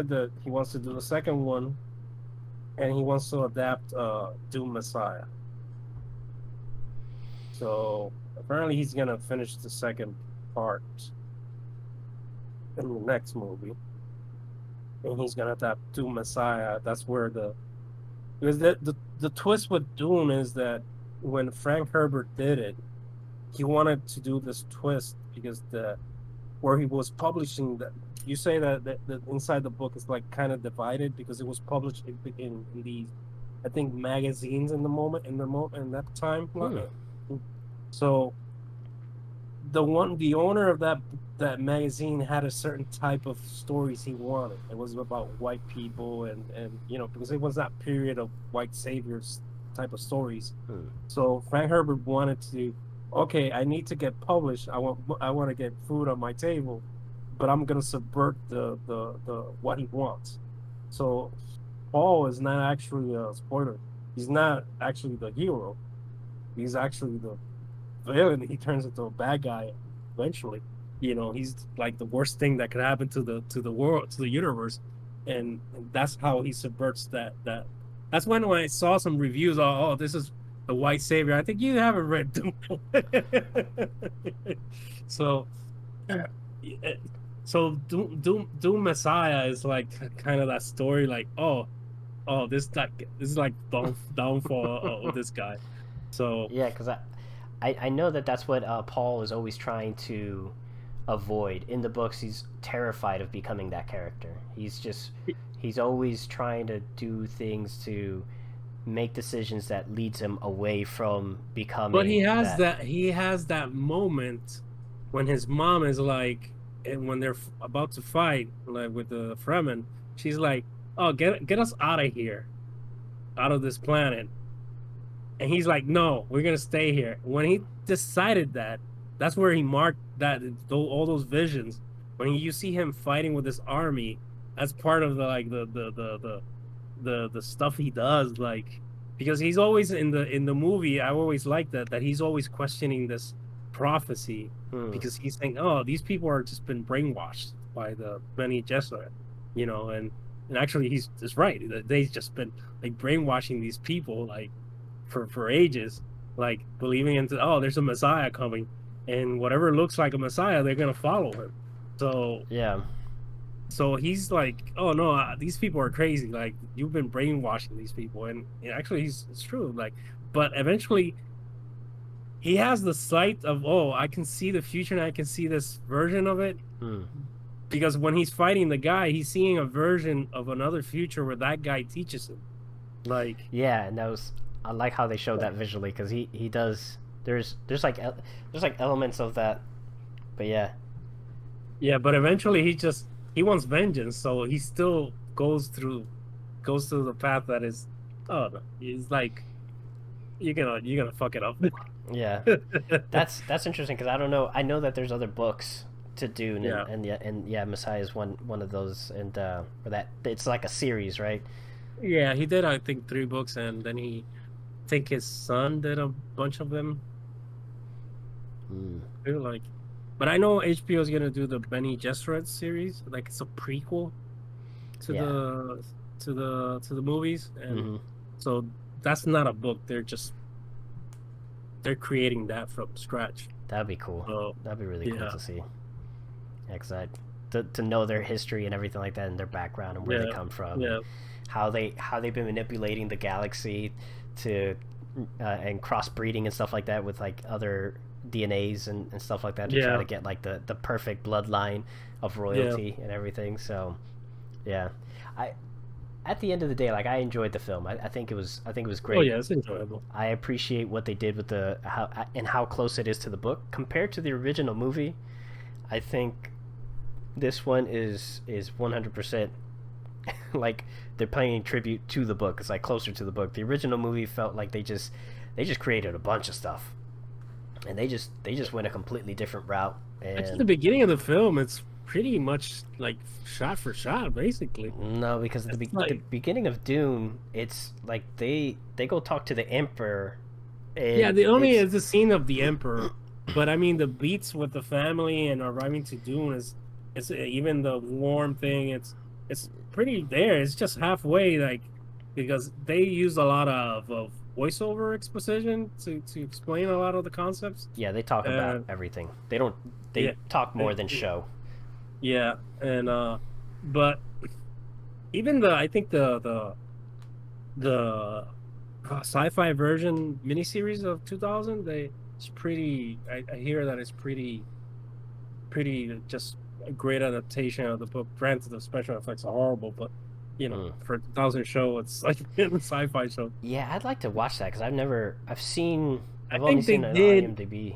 that he wants to do the second one, and he wants to adapt Doom Messiah. So apparently he's gonna finish the second part in the next movie, and he's gonna adapt Doom Messiah. That's where because the twist with Dune is that when Frank Herbert did it, he wanted to do this twist because the where he was publishing that, you say that inside the book is like kind of divided because it was published in these, I think, magazines in that time. Hmm. So the owner of that magazine had a certain type of stories he wanted. It was about white people, and because it was that period of white saviors type of stories. Hmm. So Frank Herbert wanted to, okay, I need to get published. I want to get food on my table, but I'm gonna subvert the what he wants. So Paul is not actually a spoiler. He's not actually the hero. He's actually the villain. He turns into a bad guy eventually. He's like the worst thing that could happen to the world, to the universe. and that's how he subverts that. That's when I saw some reviews. Oh, this is the white savior. I think you haven't read Dune. So, uh, so Doom Messiah is like kind of that story. Like, this is like downfall of this guy. So Yeah, because I know that that's what Paul is always trying to avoid. In the books, he's terrified of becoming that character. He's always trying to do things to make decisions that leads him away from but becoming that. he has that moment when his mom is like, and when they're about to fight, like with the Fremen, she's like, "Oh, get us out of here, out of this planet." And he's like, "No, we're gonna stay here." When he decided that, that's where he marked that all those visions. When you see him fighting with this army, that's part of the like the stuff he does, like because he's always in the movie. I always like that he's always questioning this prophecy Hmm. because he's saying, "Oh, these people are just been brainwashed by the Bene Gesserit," and actually he's just right. They've just been like brainwashing these people like for ages, like believing into there's a Messiah coming, and whatever looks like a Messiah, they're gonna follow him. So Yeah. so he's like, "Oh no, these people are crazy. Like you've been brainwashing these people," and actually, it's true. Like, but eventually, he has the sight of, "Oh, I can see the future, and I can see this version of it." Hmm. Because when he's fighting the guy, he's seeing a version of another future where that guy teaches him. Like, Yeah, and that was I like how they showed that visually because he does. There's like elements of that, but yeah, yeah, but eventually, he wants vengeance, so he still goes through the path that is. Oh no, he's like, you're gonna fuck it up. yeah. That's interesting because I don't know. I know that there's other books to Dune, Yeah. and yeah, Messiah is one of those, and or that it's like a series, right? Yeah, he did, I think, 3 books, and then I think his son did a bunch of them. Mm. Too, like, but I know HBO is gonna do the Benny Gesserit series, like it's a prequel to Yeah. the movies, and Hmm. so that's not a book. They're creating that from scratch. That'd be cool. So That'd be really cool yeah, to see. Yeah, 'cause to know their history and everything like that, and their background and where they yeah, come from, and yeah, how they've been manipulating the galaxy to and crossbreeding and stuff like that with like other DNAs and stuff like that to try yeah, to get like the perfect bloodline of yeah. royalty and everything. So yeah, I at the end of the day, like I enjoyed the film. I think it was Oh great. yeah, it's enjoyable. I appreciate what they did with the how close it is to the book compared to the original movie. I think this one is 100% like they're paying tribute to the book. It's like closer to the book. The original movie felt like they just created a bunch of stuff, and they just went a completely different route. Actually, the And beginning of the film, it's pretty much like shot for shot, basically. no, because at It's the like beginning of Dune, it's like they go talk to the Emperor, yeah, and the only it's is the scene of the Emperor, but I mean the beats with the family and arriving to Dune is it's even the warm thing. It's pretty there. It's just halfway, like because they use a lot of voiceover exposition to explain a lot of the concepts. yeah, they talk about Uh, everything. They yeah, talk uh, more than show. yeah, and but even the I think the sci-fi version miniseries of 2000 it's pretty I hear that it's pretty just a great adaptation of the book. Granted the special effects are horrible, but Mm. for a 2000 show it's like a sci-fi show. Yeah, I'd like to watch that because I I've only think seen it on IMDb.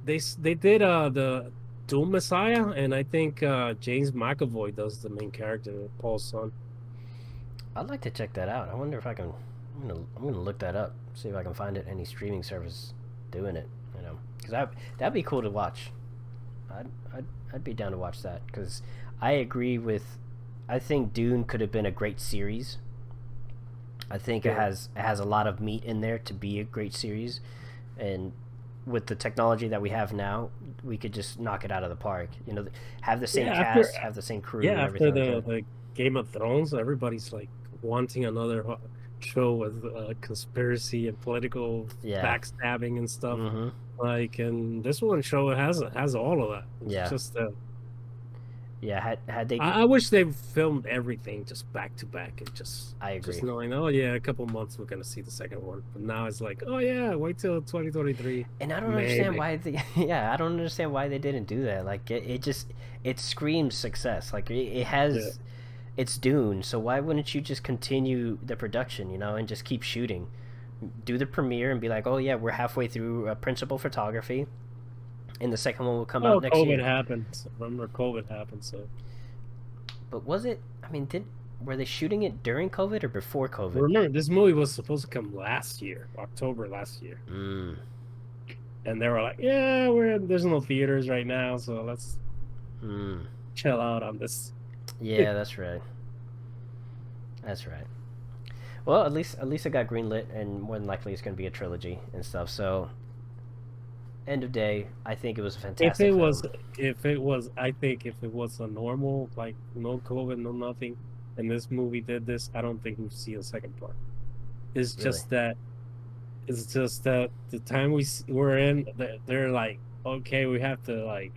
they did the Doom Messiah, and I think James McAvoy does the main character, Paul's son. I'd like to check that out. I wonder if I can. I'm gonna look that up. See if I can find it any streaming service doing it. You know, because that'd be cool to watch. I'd I'd, I'd be down to watch that because I agree with. I think Dune could have been a great series. I think Yeah. it has a lot of meat in there to be a great series, and with the technology that we have now, we could just knock it out of the park. You know, have the same Yeah, after cast, have the same crew, yeah, and after everything like that. Game of Thrones, everybody's like wanting another show with conspiracy and political Yeah. backstabbing and stuff. Mm-hmm. Like, and this one show has all of that. It's Yeah. just Yeah. Had they? I wish they filmed everything just back to back and I just agree. knowing, oh yeah, a couple months we're gonna see the second one. But now it's like, oh yeah, wait till 2023, And I don't understand maybe. why they. Yeah, I don't understand why they didn't do that. Like it just it screams success. Like it Yeah. has. It's Dune, so why wouldn't you just continue the production, and just keep shooting? Do the premiere and be like, oh yeah, we're halfway through principal photography, and the second one will come out Oh, next COVID year. happened. Remember, COVID happened. So But was it? I mean, did were they shooting it during COVID or before COVID? remember, this movie was supposed to come last year, October last year, Mm. and they were like, yeah, there's no theaters right now, so let's Mm. chill out on this. Yeah, that's right. That's right. Well, at least it got greenlit, and more than likely it's going to be a trilogy and stuff. So, end of day, I think it was a If fantastic it film. was, I think if it was a normal, like no COVID, no nothing, and this movie did this, I don't think we'd see a second part. It's Really. just that, the time we're in, they're like, okay, we have to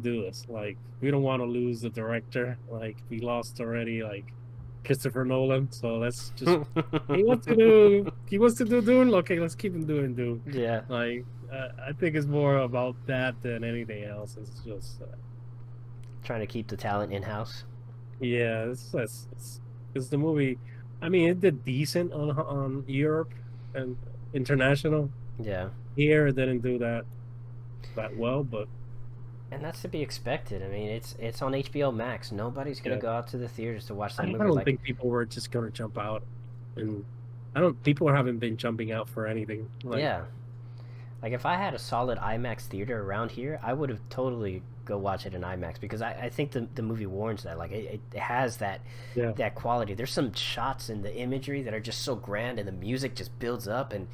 do this. Like, we don't want to lose the director. Like, we lost already, like Christopher Nolan. So let's just he wants to do Dune. Okay, let's keep him doing Dune. Yeah. Like, I think it's more about that than anything else. It's just Trying to keep the talent in house. yeah, it's the movie. I mean, it did decent on Europe and international. Yeah. Here, it didn't do that well, but And that's to be expected. I mean, it's on HBO Max. Nobody's gonna yeah. go out to the theaters to watch that I movie. don't Like, think people were just gonna jump out, and I don't. People haven't been jumping out for anything. Like, yeah, like if I had a solid IMAX theater around here, I would have totally go watch it in IMAX because I think the movie warrants that. Like, it has yeah, that quality. There's some shots in the imagery that are just so grand, and the music just builds up. And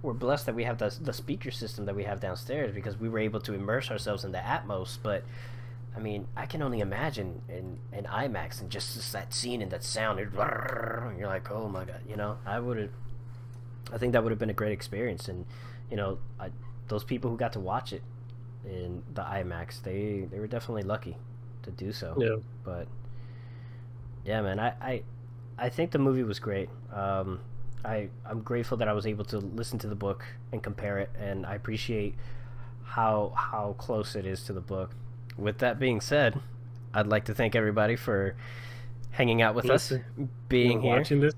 we're blessed that we have the speaker system that we have downstairs because we were able to immerse ourselves in the Atmos. But I mean, I can only imagine in IMAX and just that scene and that sound. And you're like, oh my god, I think that would have been a great experience. And those people who got to watch it in the IMAX, they were definitely lucky to do so. yeah. But yeah, man, I think the movie was great. I'm grateful that I was able to listen to the book and compare it, and I appreciate how close it is to the book. With that being said, I'd like to thank everybody for hanging out with us, Listen, being here, watching this.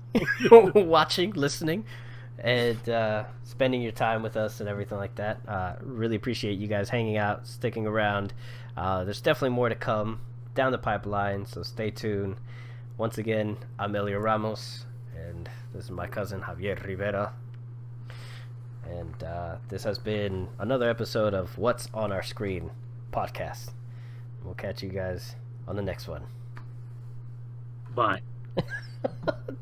watching, listening, and spending your time with us and everything like that. Really appreciate you guys hanging out, sticking around. There's definitely more to come down the pipeline, so stay tuned. Once again, I'm Elio Ramos, and this is my cousin Javier Rivera. And this has been another episode of What's on Our Screen podcast. We'll catch you guys on the next one. Bye.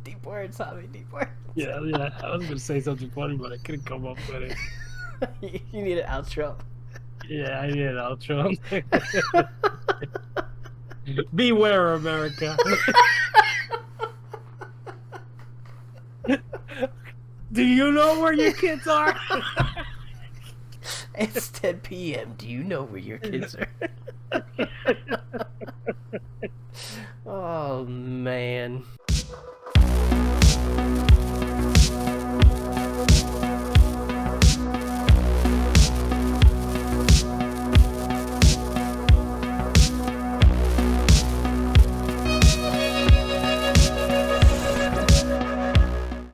Deep words, Javi, deep words. Yeah, yeah. I was gonna say something funny, but I couldn't come up with it. You need an outro. Yeah, I need an outro. Beware, America. Do you know where your kids are? It's 10 p.m. Do you know where your kids are?